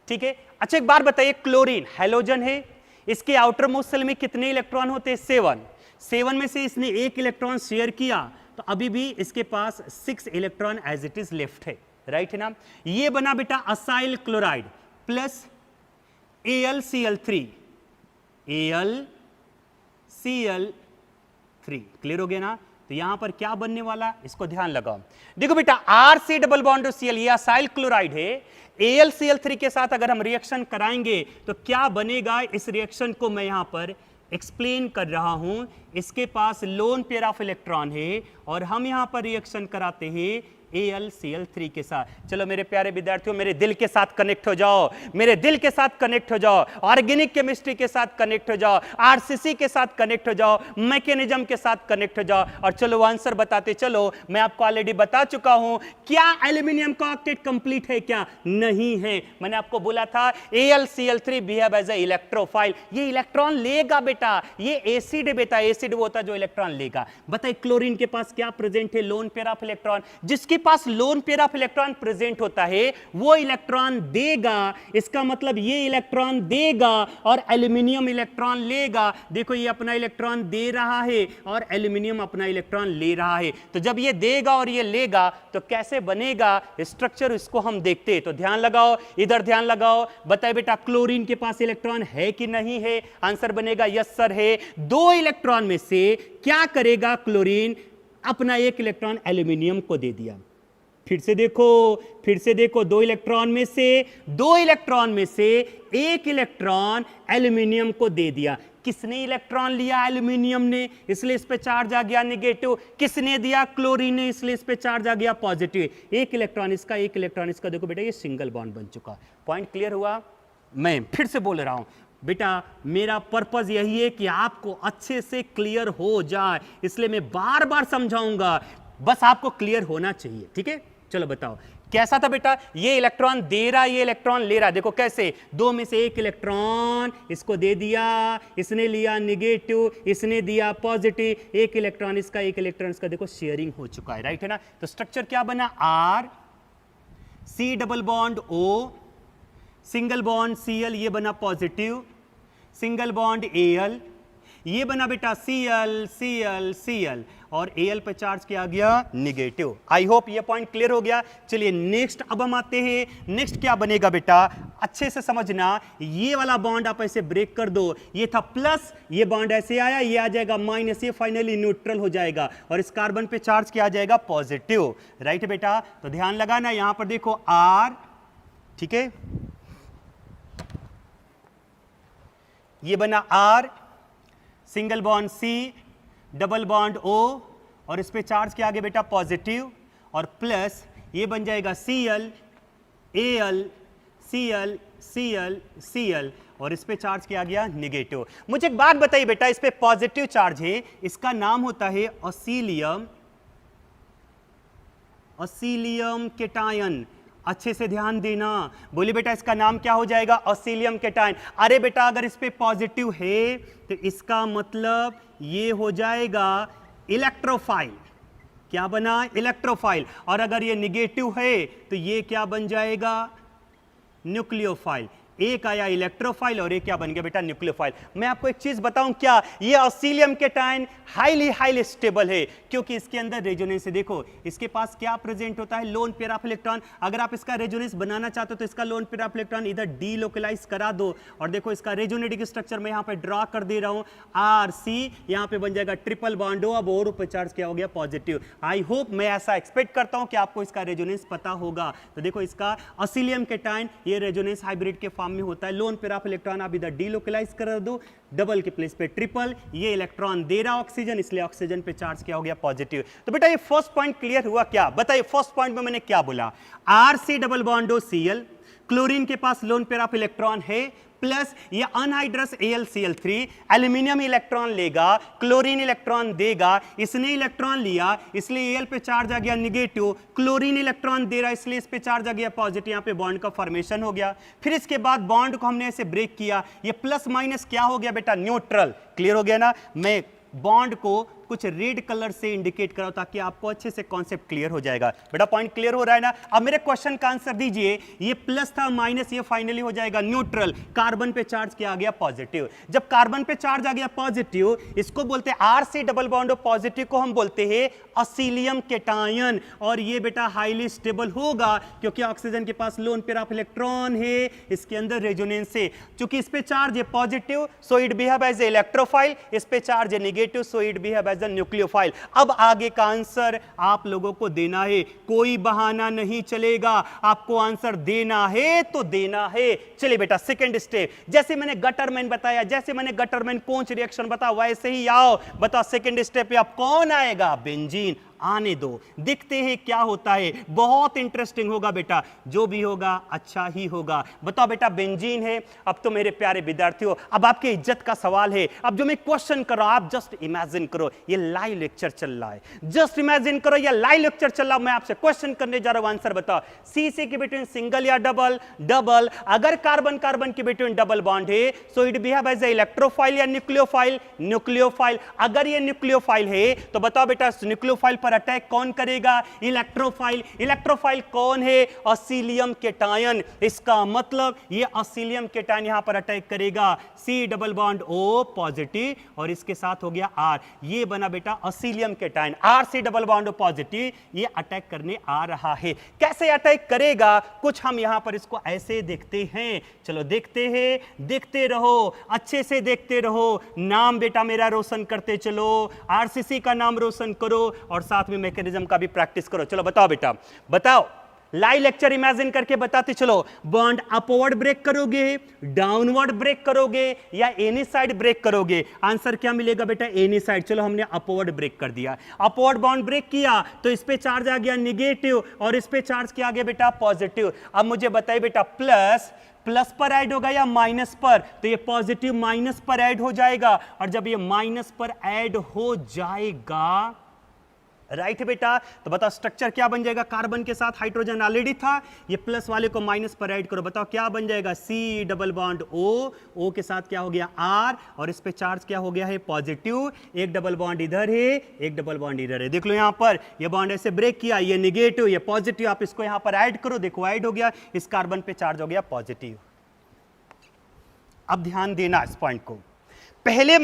ठीक है। अच्छा एक बार बताइए, क्लोरीन हैलोजन है, इसके आउटर मोस्ट शेल में कितने इलेक्ट्रॉन होते हैं, 7 में से इसने 1 इलेक्ट्रॉन शेयर किया, तो अभी भी इसके पास 6 electron as it is left है, राइट है ना। ये बना बेटा acyl chloride plus AlCl3, AlCl3, clear हो गया ना। तो यहां पर क्या बनने वाला, इसको ध्यान लगाओ, देखो बेटा, RC डबल बॉन्ड Cl, ये असाइल क्लोराइड है, AlCl3 के साथ अगर हम रिएक्शन कराएंगे तो क्या बनेगा, इस रिएक्शन को मैं यहां पर एक्सप्लेन कर रहा हूं। इसके पास लोन पेयर ऑफ इलेक्ट्रॉन है और हम यहां पर रिएक्शन कराते हैं AlCl3 के साथ। चलो मेरे प्यारे विद्यार्थियों, मेरे दिल के साथ कनेक्ट हो जाओ, मेरे दिल के साथ कनेक्ट हो जाओ, ऑर्गेनिक केमिस्ट्री के साथ कनेक्ट हो जाओ, RCC के साथ कनेक्ट हो जाओ, मैकेनिज्म के साथ कनेक्ट हो जाओ, और चलो आंसर बताते चलो। मैं आपको ऑलरेडी बता चुका हूं, क्या एल्यूमिनियम का ऑक्टेट कंप्लीट है, क्या नहीं है। मैंने आपको बोला था AlCl3 behave as a electrophile, ये इलेक्ट्रॉन लेगा बेटा, ये एसिड है बेटा, एसिड वो होता है जो इलेक्ट्रॉन लेगा। बताइए क्लोरीन के पास क्या प्रेजेंट है, लोन पेयर ऑफ इलेक्ट्रॉन, जिसके पास lone pair of electron present होता है वो इलेक्ट्रॉन देगा, इसका मतलब ये इलेक्ट्रॉन देगा और एल्यूमिनियम इलेक्ट्रॉन लेगा। देखो ये अपना इलेक्ट्रॉन दे रहा है और एल्यूमिनियम अपना इलेक्ट्रॉन ले रहा है, तो जब ये देगा और ये लेगा तो कैसे बनेगा स्ट्रक्चर, इसको हम देखते हैं। तो ध्यान लगाओ, इधर ध्यान लगाओ, बताए बेटा क्लोरीन के पास इलेक्ट्रॉन है कि नहीं है, आंसर बनेगा यस सर है। 2 इलेक्ट्रॉन में से क्या करेगा क्लोरीन, अपना 1 इलेक्ट्रॉन एल्यूमिनियम को दे दिया। फिर से देखो 2 इलेक्ट्रॉन में से 1 इलेक्ट्रॉन एल्यूमिनियम को दे दिया। किसने इलेक्ट्रॉन लिया, एल्यूमिनियम ने, इसलिए इस पे चार्ज आ गया नेगेटिव। किसने दिया, क्लोरीन ने, इसलिए इस पे चार्ज आ गया पॉजिटिव। 1 इलेक्ट्रॉन इसका, 1 इलेक्ट्रॉन इसका, देखो बेटा ये सिंगल बॉन्ड बन चुका। पॉइंट क्लियर हुआ। मैं फिर से बोल रहा हूं बेटा, मेरा पर्पस यही है कि आपको अच्छे से क्लियर हो जाए, इसलिए मैं बार बार समझाऊंगा, बस आपको क्लियर होना चाहिए, ठीक है। चलो बताओ कैसा था बेटा, ये इलेक्ट्रॉन दे रहा, ये इलेक्ट्रॉन ले रहा, देखो कैसे, 2 में से 1 इलेक्ट्रॉन इसको दे दिया, इसने लिया नेगेटिव, इसने दिया पॉजिटिव, 1 इलेक्ट्रॉन इसका, 1 इलेक्ट्रॉन इसका, देखो शेयरिंग हो चुका है, राइट है ना। तो स्ट्रक्चर क्या बना, RC double bond O, single bond Cl, ये बना पॉजिटिव, सिंगल बॉन्ड Al, ये बना बेटा Cl, और Al पे चार्ज किया गया निगेटिव। आई होप ये पॉइंट क्लियर हो गया। चलिए नेक्स्ट अब हम आते हैं, नेक्स्ट क्या बनेगा बेटा, अच्छे से समझना, ये वाला बॉन्ड आप ऐसे ब्रेक कर दो, ये था प्लस, ये बॉन्ड ऐसे आया, ये आ जाएगा माइनस, ये फाइनली न्यूट्रल हो जाएगा और इस कार्बन पे चार्ज किया जाएगा पॉजिटिव, राइट बेटा। तो ध्यान लगाना, यहां पर देखो R, ठीक है, ये बना R, single bond C, double bond O और इस पे चार्ज क्या आ गया बेटा पॉजिटिव, और प्लस ये बन जाएगा Cl Al Cl Cl Cl और इस पे चार्ज क्या आ गया निगेटिव। मुझे एक बात बताइए बेटा, इस पे पॉजिटिव चार्ज है, इसका नाम होता है ऑसिलियम केटायन। अच्छे से ध्यान देना, बोलिए बेटा इसका नाम क्या हो जाएगा ऑसिलियम केटायन। अरे बेटा अगर इस पे पॉजिटिव है तो इसका मतलब ये हो जाएगा इलेक्ट्रोफाइल। क्या बना इलेक्ट्रोफाइल। और अगर ये निगेटिव है तो ये क्या बन जाएगा न्यूक्लियोफाइल। एक आया इलेक्ट्रोफाइल और एक क्या बन गया बेटा न्यूक्लियोफाइल। मैं आपको एक चीज बताऊं, क्या ये ऑसिलियम केटायन हाईली स्टेबल है क्योंकि इसके अंदर रेजोनेंस है। देखो इसके पास क्या प्रेजेंट होता है लोन पेयर ऑफ इलेक्ट्रॉन। अगर आप इसका रेजोनेंस बनाना चाहते हो तो इसका लोन पेयर ऑफ इलेक्ट्रॉन इधर डीलोकलाइज करा दो और देखो इसका रेजोनेटिंग स्ट्रक्चर मैं यहां पे ड्रॉ कर दे रहा हूं RC, यहां पे बन जाएगा ट्रिपल बॉन्ड अब और ऊपर चार्ज क्या हो गया पॉजिटिव। आई होप, मैं ऐसा एक्सपेक्ट करता हूं कि आपको इसका रेजोनेंस पता होगा। तो देखो इसका ऑसिलियम केटायन ये रेजोनेंस हाइब्रिड के में होता है, लोन पेयर ऑफ इलेक्ट्रॉन आप इधर डीलोकलाइज कर दो, डबल के प्लेस पे ट्रिपल, ये इलेक्ट्रॉन दे रहा ऑक्सीजन इसलिए ऑक्सीजन पे चार्ज क्या हो गया पॉजिटिव। तो बेटा ये फर्स्ट पॉइंट क्लियर हुआ क्या, बताइए फर्स्ट पॉइंट में मैंने क्या बोला, RC डबल बॉन्डो Cl, क्लोरीन के पास लोन पेयर ऑफ इलेक्ट्रॉन है, प्लस ये अनहाइड्रस AlCl3, एल्यूमिनियम इलेक्ट्रॉन लेगा, क्लोरीन इलेक्ट्रॉन देगा, इसने इलेक्ट्रॉन लिया इसलिए Al पे चार्ज आ गया निगेटिव, क्लोरीन इलेक्ट्रॉन दे रहा इसलिए इस पे चार्ज आ गया पॉजिटिव, यहाँ पे बॉन्ड का फॉर्मेशन हो गया। फिर इसके बाद बॉन्ड को हमने ऐसे ब्रेक किया, ये प्लस माइनस क्या हो गया बेटा न्यूट्रल। क्लियर हो गया ना। मैं बॉन्ड को कुछ रेड कलर से इंडिकेट कराओ ताकि आपको अच्छे से कॉन्सेप्ट क्लियर हो जाएगा। बेटा पॉइंट क्लियर हो रहा है ना। अब मेरे क्वेश्चन का आंसर दीजिए, ये प्लस था माइनस, ये फाइनली हो जाएगा न्यूट्रल। कार्बन पे चार्ज किया गया पॉजिटिव। जब कार्बन पे चार्ज आ गया पॉजिटिव, इसको बोलते हैं RC डबल बॉन्ड पॉजिटिव को हम बोलते हैं ऑसिलियम केटायन। और ये बेटा हाईली स्टेबल होगा क्योंकि ऑक्सीजन के पास लोन पेयर ऑफ इलेक्ट्रॉन है, इसके अंदर रेजोनेंस है। चूंकि इस पे चार्ज है positive so it behave as a electrophile, इस पे चार्ज है negative so it behave as a nucleophile. अब आगे का आंसर आप लोगों को देना है, कोई बहाना नहीं चलेगा, आपको आंसर देना है तो देना है। चलिए बेटा सेकंड स्टेप, जैसे मैंने गटरमैन बताया, जैसे मैंने गटरमैन कोंच रिएक्शन बताया वैसे ही आओ। बताओ सेकंड स्टेप पे अब कौन आएगा, बेंजीन। आने दो, दिखते हैं क्या होता है, बहुत इंटरेस्टिंग होगा बेटा, जो भी होगा अच्छा ही होगा। बताओ बेटा बेंजीन है। अब तो मेरे प्यारे विद्यार्थियों अब आपके इज्जत का सवाल है। अब जो मैं क्वेश्चन कर रहा हूं आप जस्ट इमेजिन करो ये लाइव लेक्चर चल रहा है, जस्ट इमेजिन करो ये लाइव लेक्चर चल रहा है। मैं आपसे क्वेश्चन करने जा रहा हूं, आंसर बताओ। CC के बिटवीन सिंगल या डबल, डबल। अगर कार्बन कार्बन के बिटवीन डबल बॉन्ड है so it behave as a electrophile या न्यूक्लियोफाइल, न्यूक्लियोफाइल। अगर ये न्यूक्लियोफाइल है तो बताओ बेटा न्यूक्लियोफाइल पर अटैक कौन करेगा, इलेक्ट्रोफाइल। इलेक्ट्रोफाइल कौन है, ऑसिलियम केटायन। इसका मतलब ये ऑसिलियम केटायन यहां पर अटैक करेगा, C double bond O positive और इसके साथ हो गया R, ये बना बेटा acylium cation. RC double bond O positive ये अटैक करने आ रहा है। कैसे अटैक करेगा, कुछ हम यहां पर इसको ऐसे देखते हैं। चलो देखते हैं, देखते रहो, अच्छे से देखते रहो। नाम बेटा मेरा रोशन करते चलो, RCC का नाम रोशन करो और साथ में मैकेनिज्म का भी प्रैक्टिस करो। चलो बताओ बेटा, बताओ लाइव लेक्चर इमेजिन करके बताते चलो। बॉन्ड अपवर्ड ब्रेक करोगे, डाउनवर्ड ब्रेक करोगे या एनी साइड ब्रेक करोगे, आंसर क्या मिलेगा बेटा एनी साइड। चलो हमने अपवर्ड ब्रेक कर दिया, अपवर्ड बॉन्ड ब्रेक किया तो इस पे चार्ज आ गया निगेटिव और इस पे चार्ज क्या आ गया बेटा पॉजिटिव। अब मुझे बताइए बेटा प्लस प्लस पर ऐड होगा या माइनस पर, तो ये पॉजिटिव माइनस पर ऐड हो जाएगा और जब ये माइनस पर ऐड हो जाएगा, राइट है बेटा, तो बताओ स्ट्रक्चर क्या बन जाएगा। कार्बन के साथ हाइड्रोजन ऑलरेडी था, ये प्लस वाले को माइनस पर ऐड करो, बताओ क्या बन जाएगा, C डबल बॉन्ड O के साथ क्या हो गया R और इस पे चार्ज क्या हो गया है पॉजिटिव। एक डबल बॉन्ड इधर है, एक डबल बॉन्ड इधर है। देख लो यहां पर ये बॉन्ड ऐसे ब्रेक किया, ये निगेटिव ये पॉजिटिव, आप इसको यहां पर ऐड करो, देखो ऐड हो गया, इस कार्बन पे चार्ज हो गया पॉजिटिव। अब ध्यान देना इस पॉइंट को। पहले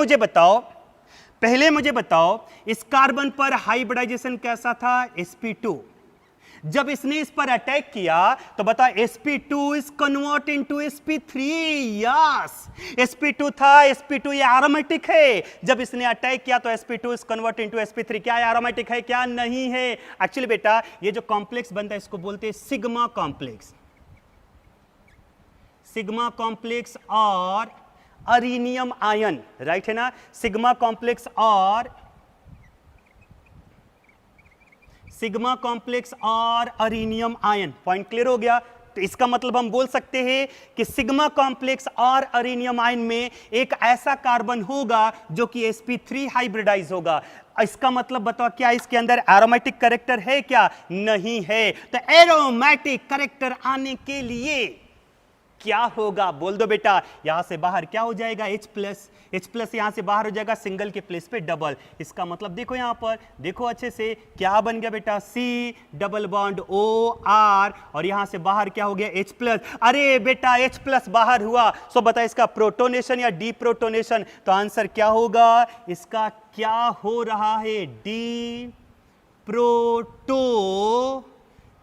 मुझे बताओ इस कार्बन पर हाइब्रिडाइजेशन कैसा था, sp2। जब इसने इस पर अटैक किया तो बता sp2 is convert into sp3। Yes sp2 था, sp2 ये एरोमेटिक है। जब इसने अटैक किया तो sp2 is convert into sp3। क्या एरोमेटिक है, क्या नहीं है। एक्चुअली बेटा ये जो कॉम्प्लेक्स बनता है इसको बोलते हैं सिग्मा कॉम्प्लेक्स, सिग्मा कॉम्प्लेक्स और अरीनियम आयन, राइट है ना। सिग्मा कॉम्प्लेक्स और सिग्मा कॉम्प्लेक्स और अरेनियम आयन। पॉइंट क्लियर हो गया? तो इसका मतलब हम बोल सकते हैं कि सिग्मा कॉम्प्लेक्स और अरेनियम आयन में एक ऐसा कार्बन होगा जो कि sp3 हाइब्रिडाइज होगा। इसका मतलब बताओ क्या इसके अंदर एरोमेटिक कैरेक्टर है क्या? नहीं है। तो एरोमेटिक कैरेक्टर आने के लिए क्या होगा? बोल दो बेटा। यहां से बाहर क्या हो जाएगा? H प्लस यहां से बाहर हो जाएगा, सिंगल के प्लेस पे डबल। इसका मतलब देखो यहां पर, देखो अच्छे से, क्या बन गया बेटा? C डबल बॉन्ड OR और यहां से बाहर क्या हो गया? H plus. अरे बेटा H प्लस बाहर हुआ, सो बता इसका प्रोटोनेशन या डी प्रोटोनेशन? तो आंसर क्या होगा? इसका क्या हो रहा है? D proto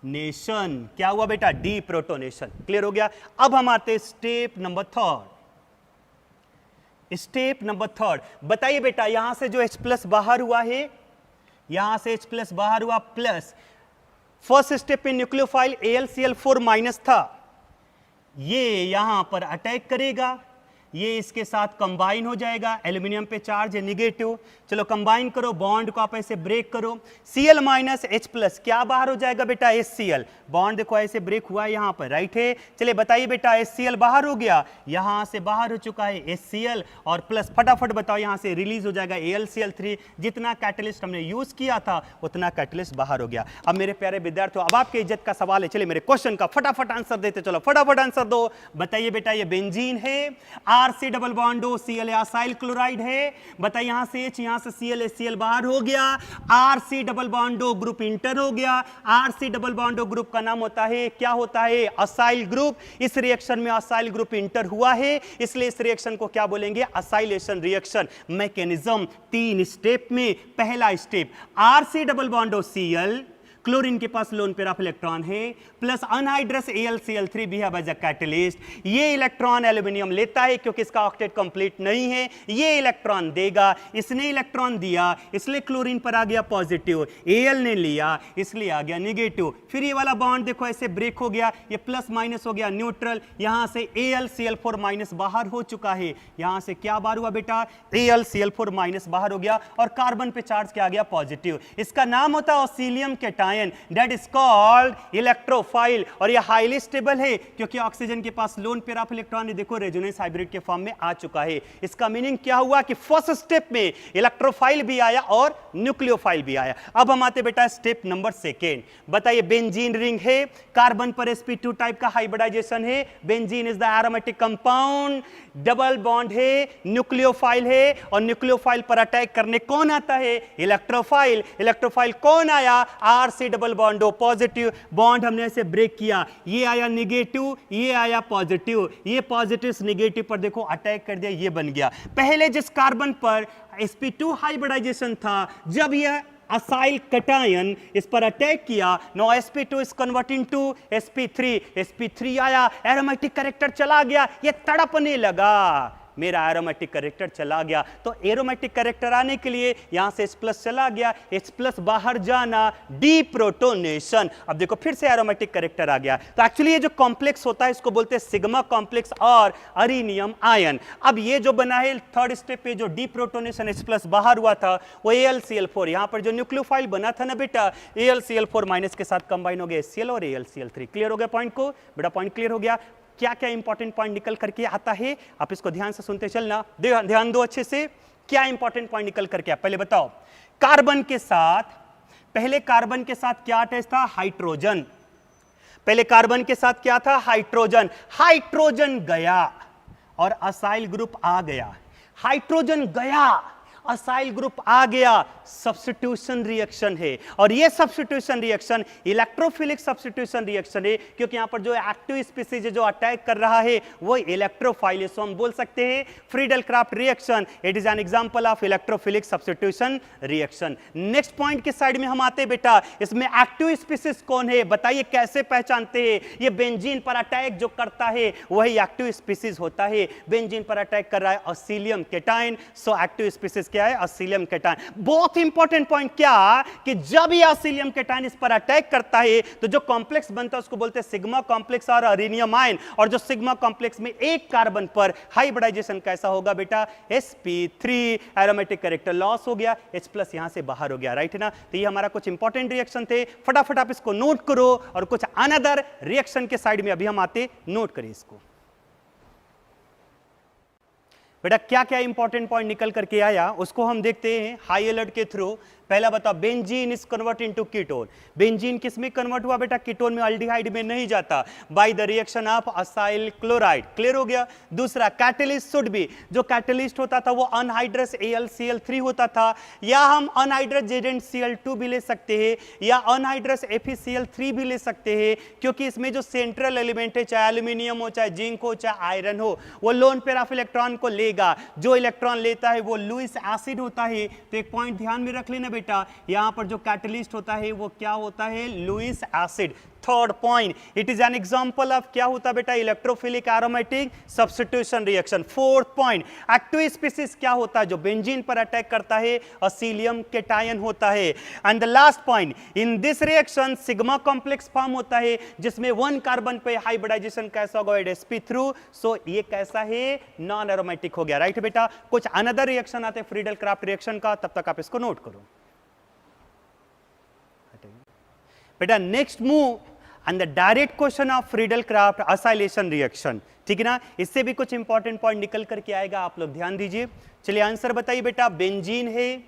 nation. क्या हुआ बेटा? D protonation. क्लियर हो गया? अब हम आते step number third. Step number third, बताइए बेटा, यहां से जो H प्लस बाहर हुआ है, यहां से H प्लस बाहर हुआ प्लस, फर्स्ट स्टेप में न्यूक्लियोफाइल AlCl4 माइनस था, ये यहां पर अटैक करेगा, ये इसके साथ कंबाइन हो जाएगा, एल्यूमिनियम पे चार्ज है निगेटिव, चलो कंबाइन करो, बॉन्ड को आप ऐसे ब्रेक करो, Cl माइनस H प्लस क्या बाहर हो जाएगा बेटा? HCl। बॉन्ड देखो ऐसे ब्रेक हुआ है यहां पर, राइट है? चलिए बताइए बेटा, HCl बाहर हो गया, यहां से बाहर हो चुका है HCl और प्लस, फटाफट बताओ यहां से रिलीज हो जाएगा AlCl3। जितना कैटलिस्ट हमने यूज किया था उतना कैटलिस्ट बाहर हो गया। अब मेरे प्यारे विद्यार्थियों, अब आपके इज्जत का सवाल है, चलिए मेरे क्वेश्चन का फटाफट आंसर देते चलो, फटाफट आंसर दो। बताइए बेटा, ये बेंजीन है, RC double bond O Cl acyl chloride है, बताइए यहां से H, यहां से Cl HCl बाहर हो गया, RC double bond O group enter हो गया, RC double bond O group का नाम होता है, क्या होता है? Acyl group. इस रिएक्शन में असाइल ग्रुप इंटर हुआ है, इसलिए इस रिएक्शन को क्या बोलेंगे? Acylation reaction. मैकेनिज्म 3 स्टेप में, पहला step RC double bond O Cl, chlorine के पास लोन पेयर ऑफ इलेक्ट्रॉन है, plus anhydrous AlCl3 behave as a catalyst. ये इलेक्ट्रॉन एल्यूमिनियम लेता है क्योंकि इसका ऑक्टेट कंप्लीट नहीं है, ये इलेक्ट्रॉन देगा, इसने इलेक्ट्रॉन दिया इसलिए क्लोरीन पर आ गया पॉजिटिव, Al ने लिया इसलिए आ गया नेगेटिव। फिर ये वाला बॉन्ड देखो ऐसे ब्रेक हो गया, ये प्लस माइनस हो गया न्यूट्रल, यहां से AlCl4 माइनस बाहर हो चुका है, यहां से क्या बाहर हुआ बेटा? AlCl4 माइनस बाहर हो गया और कार्बन पे चार्ज क्या आ गया? पॉजिटिव। इसका नाम होता है acylium cation, that is called electrophile. और ये हाईली स्टेबल है क्योंकि ऑक्सीजन के पास लोन पेयर ऑफ इलेक्ट्रॉन देखो रेजोनेंस हाइब्रिड के फॉर्म में आ चुका है। इसका मीनिंग क्या हुआ कि फर्स्ट स्टेप में इलेक्ट्रोफाइल भी आया और न्यूक्लियोफाइल भी आया। अब हम आते बेटा स्टेप नंबर सेकेंड। बताइए, बेंजीन रिंग है, कार्बन पर sp2 टाइप का हाइब्रिडाइजेशन है, benzene is the aromatic compound, double bond है, न्यूक्लियोफाइल है और न्यूक्लियोफाइल पर अटैक करने कौन आता है? इलेक्ट्रोफाइल। इलेक्ट्रोफाइल कौन आया? RC double bond O positive, bond हमने ऐसे ब्रेक किया, ये आया निगेटिव, ये आया पॉजिटिव, ये पॉजिटिव नेगेटिव पर देखो अटैक कर दिया, ये बन गया। पहले जिस कार्बन पर sp2 हाइब्रिडाइजेशन था, जब यह असाइल कैटायन इस पर अटैक किया, no sp2 is converting to sp3 आया, एरोमेटिक कैरेक्टर चला गया, ये तड़पने लगा, मेरा एरोमेटिक कैरेक्टर चला गया। तो एरोमेटिक कैरेक्टर आने के लिए यहां से H प्लस चला गया, H प्लस बाहर जाना, डी प्रोटोनेशन। अब देखो फिर से एरोमेटिक कैरेक्टर आ गया। तो एक्चुअली ये जो कॉम्प्लेक्स होता है इसको बोलते हैं सिग्मा कॉम्प्लेक्स और अरेनियम आयन। अब ये जो बना है थर्ड स्टेप पे, जो डी प्रोटोनेशन H प्लस बाहर हुआ था वो AlCl4, यहां पर जो न्यूक्लियोफाइल बना था ना बेटा, AlCl4 माइनस के साथ कंबाइन हो गया HCl और AlCl3। क्लियर हो गया पॉइंट को बेटा? पॉइंट क्लियर हो गया? क्या क्या इंपॉर्टेंट पॉइंट निकल करके आता है, आप इसको ध्यान से सुनते चलना, ध्यान दो अच्छे से। क्या इंपॉर्टेंट पॉइंट निकल करके पहले बताओ। कार्बन के साथ, पहले कार्बन के साथ क्या अटैच था? हाइड्रोजन। पहले कार्बन के साथ क्या था? हाइड्रोजन। हाइड्रोजन गया और असाइल ग्रुप आ गया, हाइड्रोजन गया असाइल ग्रुप आ गया, सब्स्टिट्यूशन रिएक्शन है। और ये substitution reaction electrophilic substitution reaction है क्योंकि यहां पर जो एक्टिव स्पीसीज जो अटैक कर रहा है वो इलेक्ट्रोफाइल है। सो हम बोल सकते हैं Friedel craft reaction, it is an example of electrophilic substitution reaction. Next point के साइड में हम आते हैं बेटा, इसमें एक्टिव स्पीसीज कौन है? बताइए कैसे पहचानते हैं? ये बेंजीन पर अटैक जो करता है वही एक्टिव स्पीसीज होता है। बेंजीन पर अटैक कर रहा है acylium cation, so active species क्या है, असिलियम कैटायन। बहुत इंपॉर्टेंट पॉइंट क्या कि जब ये असिलियम कैटायन इस पर अटैक करता है तो जो कॉम्प्लेक्स बनता है उसको बोलते हैं सिग्मा कॉम्प्लेक्स और अरेनियम आयन। और जो सिग्मा कॉम्प्लेक्स में एक कार्बन पर हाइब्रिडाइजेशन कैसा होगा बेटा, sp3, एरोमेटिक कैरेक्टर लॉस हो गया, H+ यहां से बाहर हो गया, राइट है ना। तो ये हमारा कुछ इंपॉर्टेंट रिएक्शन थे, फटाफट आप इसको नोट करो। और कुछ अनदर रिएक्शन के साइड में अभी हम आते, नोट करिए इसको। बेटा क्या क्या इंपॉर्टेंट पॉइंट निकल करके आया उसको हम देखते हैं हाई अलर्ट के थ्रू। पहला बताओ, benzene is convert into ketone. Benzene किस में कन्वर्ट हुआ बेटा, कीटोन में, अल्डिहाइड में नहीं जाता, by the reaction of acyl chloride. Clear हो गया। दूसरा, कैटलिस्ट शुड बी, जो कैटलिस्ट होता था वो अनहाइड्रस AlCl3 होता था, या हम अनहाइड्रस ZnCl2 भी ले सकते हैं, या अनहाइड्रस FeCl3 भी ले सकते हैं, क्योंकि इसमें जो सेंट्रल एलिमेंट है, चाहे एल्यूमिनियम हो, चाहे जिंक हो, चाहे आयरन हो, वो लोन पेयर ऑफ इलेक्ट्रॉन को लेगा। जो इलेक्ट्रॉन लेता है वो लुईस एसिड होता है। तो एक पॉइंट ध्यान में रख लेना बेटा, यहां पर जो कैटलिस्ट होता है वो क्या होता है, Lewis acid. Third point, it is an example of क्या होता है बेटा, electrophilic aromatic substitution reaction. Fourth point, active species क्या होता है जो बेंजीन पर अटैक करता है, असिलियम कैटायन होता है। And the last point, in this reaction sigma complex form होता है जिसमें 1 कार्बन पे हाइब्रिडाइजेशन कैसा होगा, sp3। सो ये कैसा है, नॉन एरोमेटिक हो गया, राइट बेटा। कुछ अनदर रिएक्शन आते हैं फ्रीडल क्राफ्ट रिएक्शन का, तब तक आप इसको नोट करो बेटा। Next move and the direct question of Friedel craft acylation reaction, ठीक है ना। इससे भी कुछ इंपॉर्टेंट पॉइंट निकल करके आएगा, आप लोग ध्यान दीजिए। चलिए आंसर बताइए बेटा। बेंजीन है,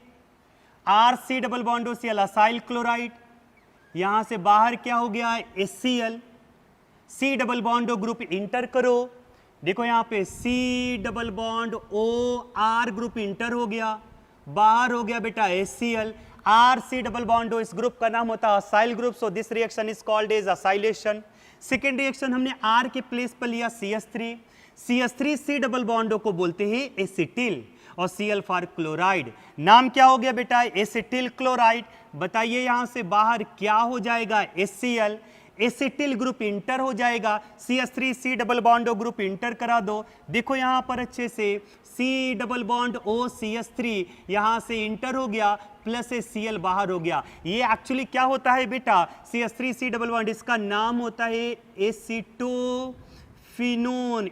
RC double bond OCl acyl chloride, यहां से बाहर क्या हो गया, HCl, C double bond O group enter करो, देखो यहां पे C double bond O R group enter हो गया, बाहर हो गया बेटा HCl, RC double bond O, इस ग्रुप का नाम होता है acyl group. So this reaction is called as acylation. Second reaction हमने R के प्लेस पर लिया CH3, CH3 C double bond O को बोलते हैं एसिटिल, और Cl फॉर क्लोराइड। नाम क्या हो गया बेटा, एसिटिल क्लोराइड। बताइए यहां से बाहर क्या हो जाएगा, HCl, एसिटिल ग्रुप इंटर हो जाएगा, CH3 C double bond O group inter करा दो। देखो यहां पर अच्छे से C double bond O CH3 यहां से इंटर हो गया, प्लस Cl बाहर हो गया। ये एक्चुअली क्या होता है बेटा, CH3 C डबल बॉन्ड, इसका नाम होता है एसिटोफिनोन।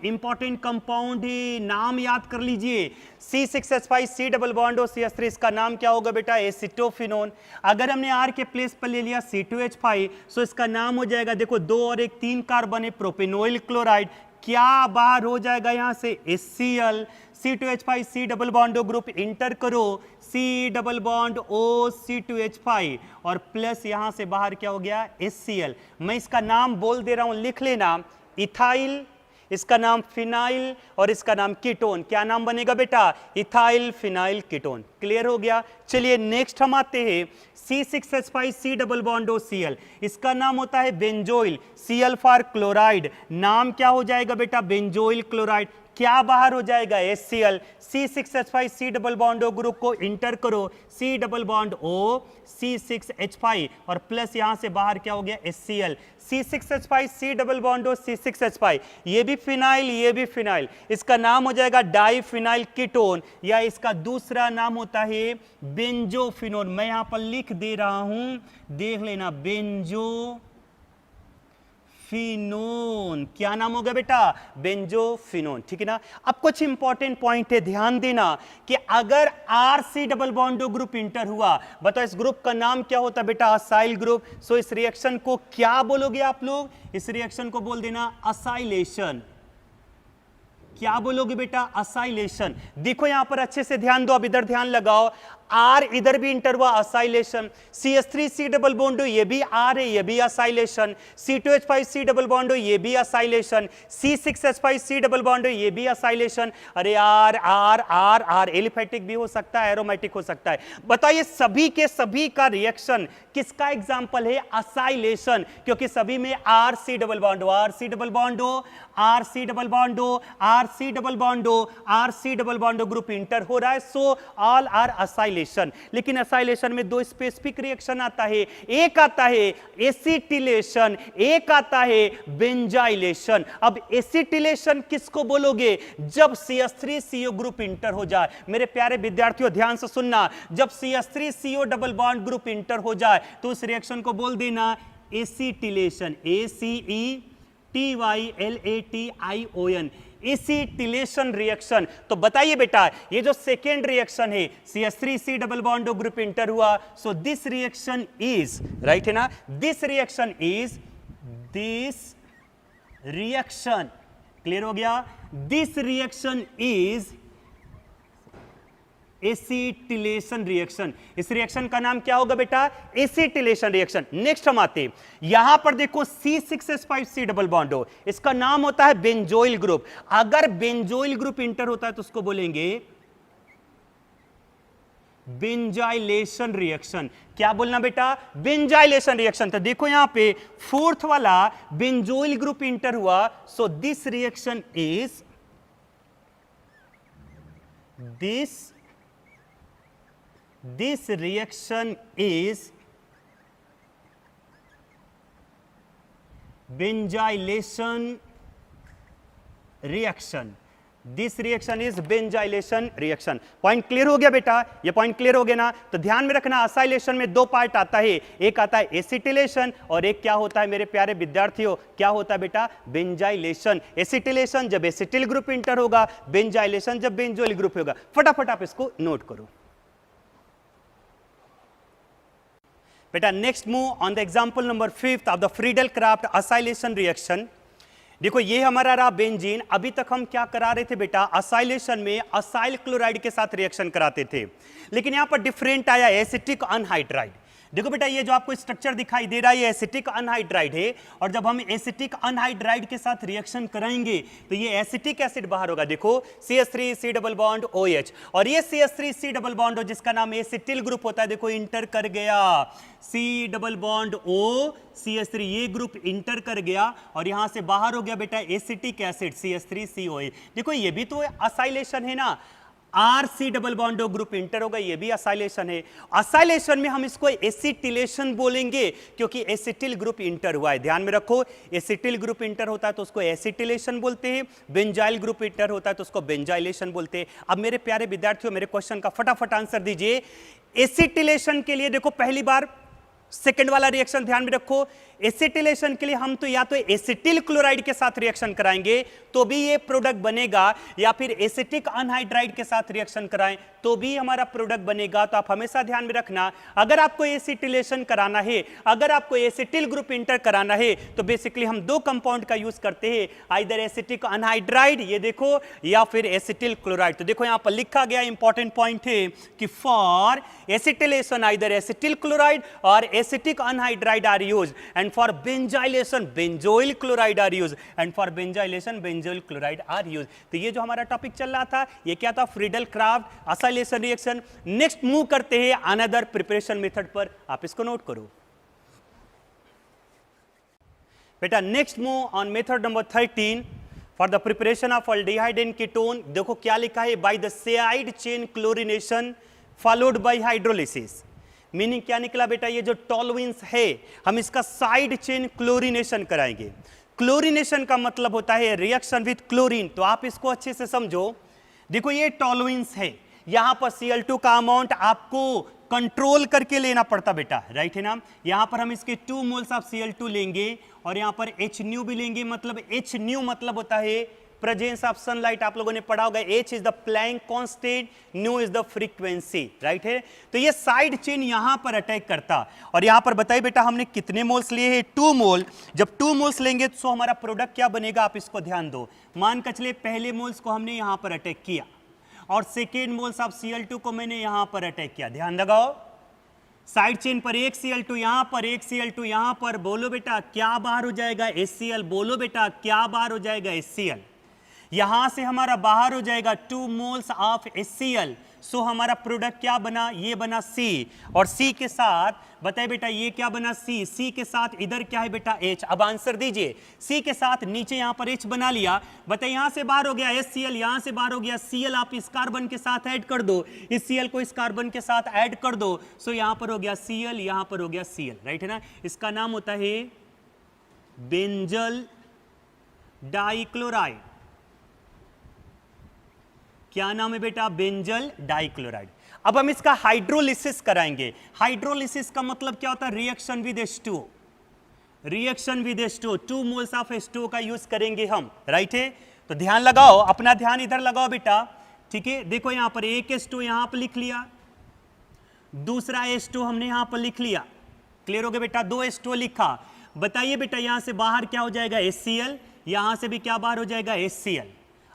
इंपॉर्टेंट कंपाउंड है, नाम याद कर लीजिए। C6H5 C डबल बॉन्ड और CH3, इसका नाम क्या होगा बेटा, एसिटोफिनोन। अगर हमने R के प्लेस पर ले लिया C2H5, सो इसका नाम हो जाएगा, देखो 2 और 1 3 कार्बन है, प्रोपेनोइल क्लोराइड। क्या बाहर हो जाएगा यहां से, HCl, C2H5 C double bond O group enter करो, C double bond O C2H5, और प्लस यहां से बाहर क्या हो गया, HCl। मैं इसका नाम बोल दे रहा हूं, लिख लेना, इथाइल, इसका नाम फिनाइल, और इसका नाम कीटोन। क्या नाम बनेगा बेटा, इथाइल फिनाइल कीटोन। क्लियर हो गया। चलिए नेक्स्ट हम आते हैं C6H5 C double bond O Cl, इसका नाम होता है बेंजोइल, Cl फॉर क्लोराइड। नाम क्या हो जाएगा बेटा, बेंजोइल क्लोराइड। क्या बाहर हो जाएगा, HCl, C6H5 C double bond O group को इंटर करो, C double bond O C6H5, और प्लस यहां से बाहर क्या हो गया, HCl, C6H5 C double bond O C6H5, ये भी फिनाइल, ये भी फिनाइल। इसका नाम हो जाएगा डाइफिनाइल कीटोन, या इसका दूसरा नाम होता है बेंजोफिनोन। मैं यहां पर लिख दे रहा हूं, देख लेना, बेंजोफिनोन। क्या नाम होगा बेटा, बेंजोफिनोन, ठीक है ना। अब कुछ इंपॉर्टेंट पॉइंट है, ध्यान देना कि अगर RC double bond O group enter हुआ, बताओ इस ग्रुप का नाम क्या होता है बेटा, असाइल ग्रुप। सो इस रिएक्शन को क्या बोलोगे आप लोग, इस रिएक्शन को बोल देना असाइलेशन। क्या बोलोगे बेटा, असाइलेशन। देखो यहां पर अच्छे से ध्यान दो, अब इधर ध्यान लगाओ, R इधर भी इंटर हुआ, acylation. CH3 C double bond, ये भी R है, ये भी acylation. C2H5 C double bond, ये भी acylation. C6H5 C double bond, ये भी असाइलेशन। अरे R R R R, aliphatic भी हो सकता है, एरोमेटिक हो सकता है। बताइए सभी के सभी का रिएक्शन किसका एग्जाम्पल है, असाइलेशन, क्योंकि सभी में RC double bond, RC double bond, RC double bond, RC double bond, RC double bond group enter हो रहा है। So all are acylation. Acylation, लेकिन असाइलेशन में दो स्पेसिफिक रिएक्शन आता है, एक आता है एसिटिलेशन, एक आता है बेंजाइलेशन। अब एसिटिलेशन किसको बोलोगे? जब CH3CO ग्रुप इंटर हो जाए। मेरे प्यारे विद्यार्थियों ध्यान से सुनना, जब CH3CO double bond group enter हो जाए तो उस रिएक्शन को बोल देना एसिटिलेशन, ACETYLATION, एसिटिलेशन रिएक्शन। तो बताइए बेटा, ये जो सेकेंड रिएक्शन है CH3C double bond group enter हुआ, so this reaction is, right है ना, दिस रिएक्शन क्लियर हो गया, this reaction is acetylation reaction. इस रिएक्शन का नाम क्या होगा बेटा? Acetylation reaction. नेक्स्ट हम आते, यहां पर देखो C6H5C डबल बॉन्ड हो, इसका नाम होता है बेंजोइल ग्रुप। अगर बेंजोइल ग्रुप इंटर होता है तो उसको बोलेंगे बेंजाइलेशन रिएक्शन। क्या बोलना बेटा? बेंजाइलेशन रिएक्शन। तो देखो यहां पे फोर्थ वाला बेंजोइल ग्रुप इंटर हुआ, so this reaction is this reaction is benzylation reaction. This reaction is benzylation reaction. Point clear हो गया बेटा? ये पॉइंट क्लियर हो गया ना? तो ध्यान में रखना, असाइलेशन में दो पार्ट आता है, एक आता है एसिटिलेशन और एक क्या होता है मेरे प्यारे विद्यार्थियों, क्या होता है बेटा? बेंजाइलेशन। एसिटिलेशन जब एसिटिल ग्रुप इंटर होगा, बेंजाइलेशन जब बेंजोइल ग्रुप होगा। फटाफट आप इसको नोट करो बेटा। Next move on the example number 5 of the Friedel craft acylation reaction. देखो ये हमारा रहा बेंजीन। अभी तक हम क्या करा रहे थे बेटा? असाइलेशन में असाइल क्लोराइड के साथ रिएक्शन कराते थे, लेकिन यहां पर डिफरेंट आया, एसिटिक अनहाइड्राइड। देखो बेटा, ये जो आपको स्ट्रक्चर दिखाई दे रहा है ये एसिटिक अनहाइड्राइड है, और जब हम एसिटिक अनहाइड्राइड के साथ रिएक्शन कराएंगे तो ये एसिटिक एसिड बाहर होगा। देखो CH3C डबल बॉन्ड OH, और ये CH3C डबल बॉन्ड जिसका नाम एसिटिल ग्रुप होता है, देखो इंटर कर गया C double bond O CH3, ये ग्रुप इंटर कर गया और यहां से बाहर हो गया बेटा एसिटिक एसिड CH3COA। देखो ये भी तो असाइलेशन है ना, RC double bond group inter होगा, ये भी असाइलेशन है। असाइलेशन में हम इसको एसिटिलेशन बोलेंगे क्योंकि एसिटिल ग्रुप इंटर हुआ है। ध्यान में रखो, एसिटिल ग्रुप इंटर होता है तो उसको एसिटिलेशन बोलते हैं, बेंजाइल ग्रुप इंटर होता है तो उसको बेंजाइलेशन बोलते हैं। अब मेरे प्यारे विद्यार्थियों, मेरे क्वेश्चन का फटाफट आंसर दीजिए। एसिटिलेशन के लिए देखो पहली बार सेकेंड वाला रिएक्शन ध्यान में रखो, एसिटिलेशन के लिए हम तो या तो एसिटिल क्लोराइड के साथ रिएक्शन कराएंगे तो भी ये प्रोडक्ट बनेगा, या फिर एसिटिक अनहाइड्राइड के साथ रिएक्शन कराएं तो भी हमारा प्रोडक्ट बनेगा। तो आप हमेशा ध्यान में रखना, अगर आपको एसिटिलेशन कराना है, अगर आपको एसिटिल ग्रुप इंटर कराना है तो बेसिकली हम दो कंपाउंड का यूज करते हैं, आइदर एसिटिक अनहाइड्राइड ये देखो, या फिर एसिटिल क्लोराइड। तो देखो यहां पर लिखा गया इंपॉर्टेंट पॉइंट है कि for acetylation either acetyl chloride और acetic anhydride are used, and for benzylation benzoyl chloride are used, and for benzylation benzoyl chloride are used। तो ये जो हमारा टॉपिक चल रहा था ये क्या था? Friedel craft acylation reaction. Next move करते हैं अनदर प्रिपरेशन मेथड पर, आप इसको नोट करो बेटा। Next move on method number 13 for the preparation of aldehyde and ketone. देखो क्या लिखा है? By the side chain chlorination followed by hydrolysis. Meaning क्या निकला बेटा? ये जो टॉलुइंस है हम इसका साइड चेन क्लोरिनेशन कराएंगे। क्लोरिनेशन का मतलब होता है रिएक्शन विद क्लोरीन। तो आप इसको अच्छे से समझो। देखो ये टॉलुइंस है, यहां पर Cl2 का अमाउंट आपको कंट्रोल करके लेना पड़ता बेटा, राइट है ना। यहां पर हम इसके 2 मोल्स ऑफ Cl2 लेंगे और यहां पर HNu भी लेंगे। मतलब HNu मतलब होता है प्रेजेंस ऑफ सनलाइट। आप लोगों ने पढ़ा होगा H is the plank constant, new is the frequency, right है। तो ये साइड चेन यहां पर अटैक करता, और यहां पर बताइए बेटा हमने कितने मोल्स लिए हैं? 2 मोल। जब 2 मोल्स लेंगे तो हमारा प्रोडक्ट क्या बनेगा? आप इसको ध्यान दो। मान कर चलिए पहले मोल्स को हमने यहां पर अटैक किया और सेकेंड मोल्स ऑफ Cl2 को मैंने यहां पर अटैक किया। ध्यान लगाओ, साइड चेन पर एक Cl2 यहां पर, एक Cl2 यहां पर। बोलो बेटा क्या बाहर हो जाएगा? HCl। बोलो बेटा क्या बाहर हो जाएगा? HCl। यहां से हमारा बाहर हो जाएगा 2 मोल्स ऑफ HCl। सो हमारा प्रोडक्ट क्या बना, ये बना C, और C के साथ बताइए बेटा ये क्या बना C, C के साथ इधर क्या है बेटा H। अब आंसर दीजिए, C के साथ नीचे यहां पर H बना लिया, बताइए यहां से बाहर हो गया HCl, यहां से बाहर हो गया Cl, आप इस कार्बन के साथ ऐड कर दो, इस Cl को इस कार्बन के साथ ऐड कर दो, सो यहां पर हो गया Cl, यहां पर हो गया Cl, राइट है ना। इसका नाम होता है बेंजल डाइक्लोराइड। क्या नाम है बेटा, बेंजल डाइक्लोराइड। अब हम इसका हाइड्रोलिसिस कराएंगे। हाइड्रोलिसिस का मतलब क्या होता है, reaction with H2O, reaction with H2O, 2 moles of H2O का यूज करेंगे हम, राइट है। तो ध्यान लगाओ, अपना ध्यान इधर लगाओ बेटा, ठीक है। देखो यहां पर एक H2O यहां पर लिख लिया, दूसरा H2O हमने यहां पर लिख लिया, क्लियर हो गया बेटा, 2 H2O लिखा। बताइए बेटा यहां से बाहर क्या हो जाएगा HCl, यहां से भी क्या बाहर हो जाएगा HCl।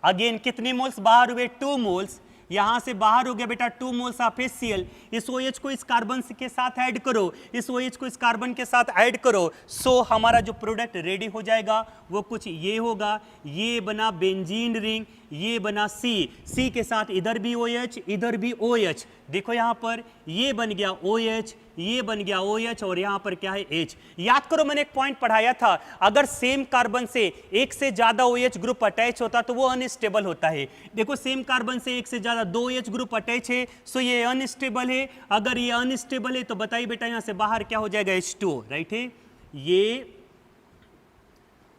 अगेन कितने मोल्स बाहर हुए, 2 मोल्स, यहां से बाहर हो गया बेटा 2 मोल्स ऑफ HCl। इस OH को इस कार्बन के साथ ऐड करो, इस OH को इस कार्बन के साथ ऐड करो, सो हमारा जो प्रोडक्ट रेडी हो जाएगा वो कुछ ये होगा, ये बना बेंजीन रिंग, ये बना C के साथ इधर भी OH, इधर भी OH, देखो यहां पर ये बन गया OH, ये बन गया OH, और यहां पर क्या है H। याद करो मैंने एक पॉइंट पढ़ाया था, अगर सेम कार्बन से एक से ज्यादा OH ग्रुप अटैच होता तो वो अनस्टेबल होता है। देखो सेम कार्बन से एक से ज्यादा 2 OH ग्रुप अटैच है, सो ये अनस्टेबल है। अगर ये अनस्टेबल है तो बताइए बेटा यहां से बाहर क्या हो जाएगा H2O, राइट है, ये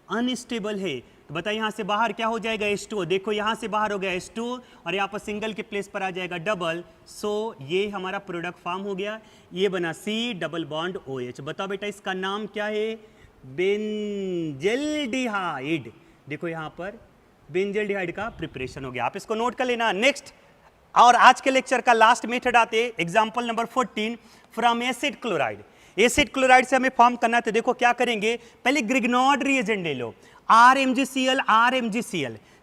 अनस्टेबल है, तो बताइए यहां से बाहर क्या हो जाएगा H2O। देखो यहां से बाहर हो गया H2O, और यहां पर सिंगल के प्लेस पर आ जाएगा डबल, सो ये हमारा प्रोडक्ट फॉर्म हो गया, ये बना C डबल बॉन्ड OH। बताओ बेटा इसका नाम क्या है, बेंजल्डिहाइड। देखो यहां पर बेंजल्डिहाइड का प्रिपरेशन हो गया, आप इसको नोट कर लेना। नेक्स्ट, और आज के लेक्चर का लास्ट मेथड आते, example number 14 from acid chloride. Acid chloride से हमें फॉर्म करना है, तो देखो क्या करेंगे, पहले ग्रिग्नॉड रिएजेंट ले लो, RMgCl,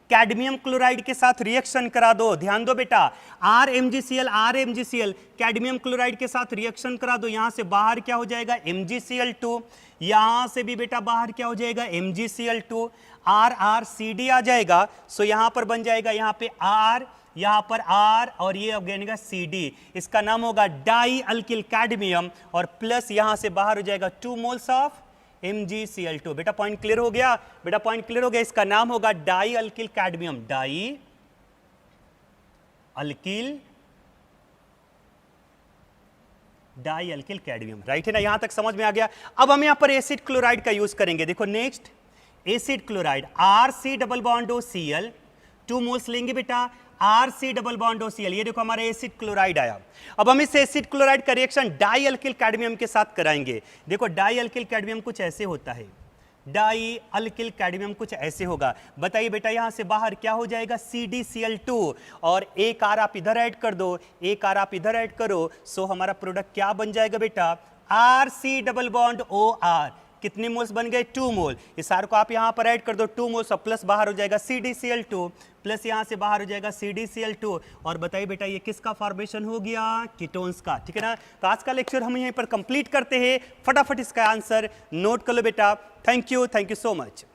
कैडमियम क्लोराइड के साथ रिएक्शन करा दो। ध्यान दो बेटा, RMgCl कैडमियम क्लोराइड के साथ रिएक्शन करा दो, यहां से बाहर क्या हो जाएगा MgCl2, यहां से भी बेटा बाहर क्या हो जाएगा MgCl2, RrCd आ जाएगा, सो यहां पर बन जाएगा यहाँ पे R, यहां पर R, और ये बनेगा CD, इसका नाम होगा डाई अल्किल कैडमियम, और प्लस यहां से बाहर हो जाएगा 2 मोल्स ऑफ MgCl2। बेटा पॉइंट क्लियर हो गया, बेटा पॉइंट क्लियर हो गया, इसका नाम होगा di alkyl cadmium, di alkyl cadmium, right है ना, यहां तक समझ में आ गया। अब हम यहां पर एसिड क्लोराइड का यूज करेंगे। देखो next, acid chloride RC double bond OCl, 2 moles लेंगे बेटा, RC डबल बॉन्ड OCl, ये देखो हमारा एसिड क्लोराइड आया। अब हम इस एसिड क्लोराइड का रिएक्शन डाई अल्किल कैडमियम के साथ कराएंगे। देखो डाई अल्किल कैडमियम कुछ ऐसे होता है, डाई अल्किल कैडमियम कुछ ऐसे होगा। बताइए बेटा यहां से बाहर क्या हो जाएगा CdCl2, और एक R आप इधर ऐड कर दो, एक R आप इधर ऐड करो, सो हमारा प्रोडक्ट क्या बन जाएगा बेटा RC डबल बॉन्ड OR। कितने मोल्स बन गए 2 मोल, इस R को आप यहां पर ऐड कर दो 2 मोल्स, और प्लस बाहर हो जाएगा CdCl2, प्लस यहां से बाहर हो जाएगा CdCl2, और बताइए बेटा ये किसका फॉर्मेशन हो गया, कीटोन्स का, ठीक है ना। तो आज का लेक्चर हम यहीं पर कंप्लीट करते हैं, फटाफट इसका आंसर नोट कर लो बेटा। Thank you so much.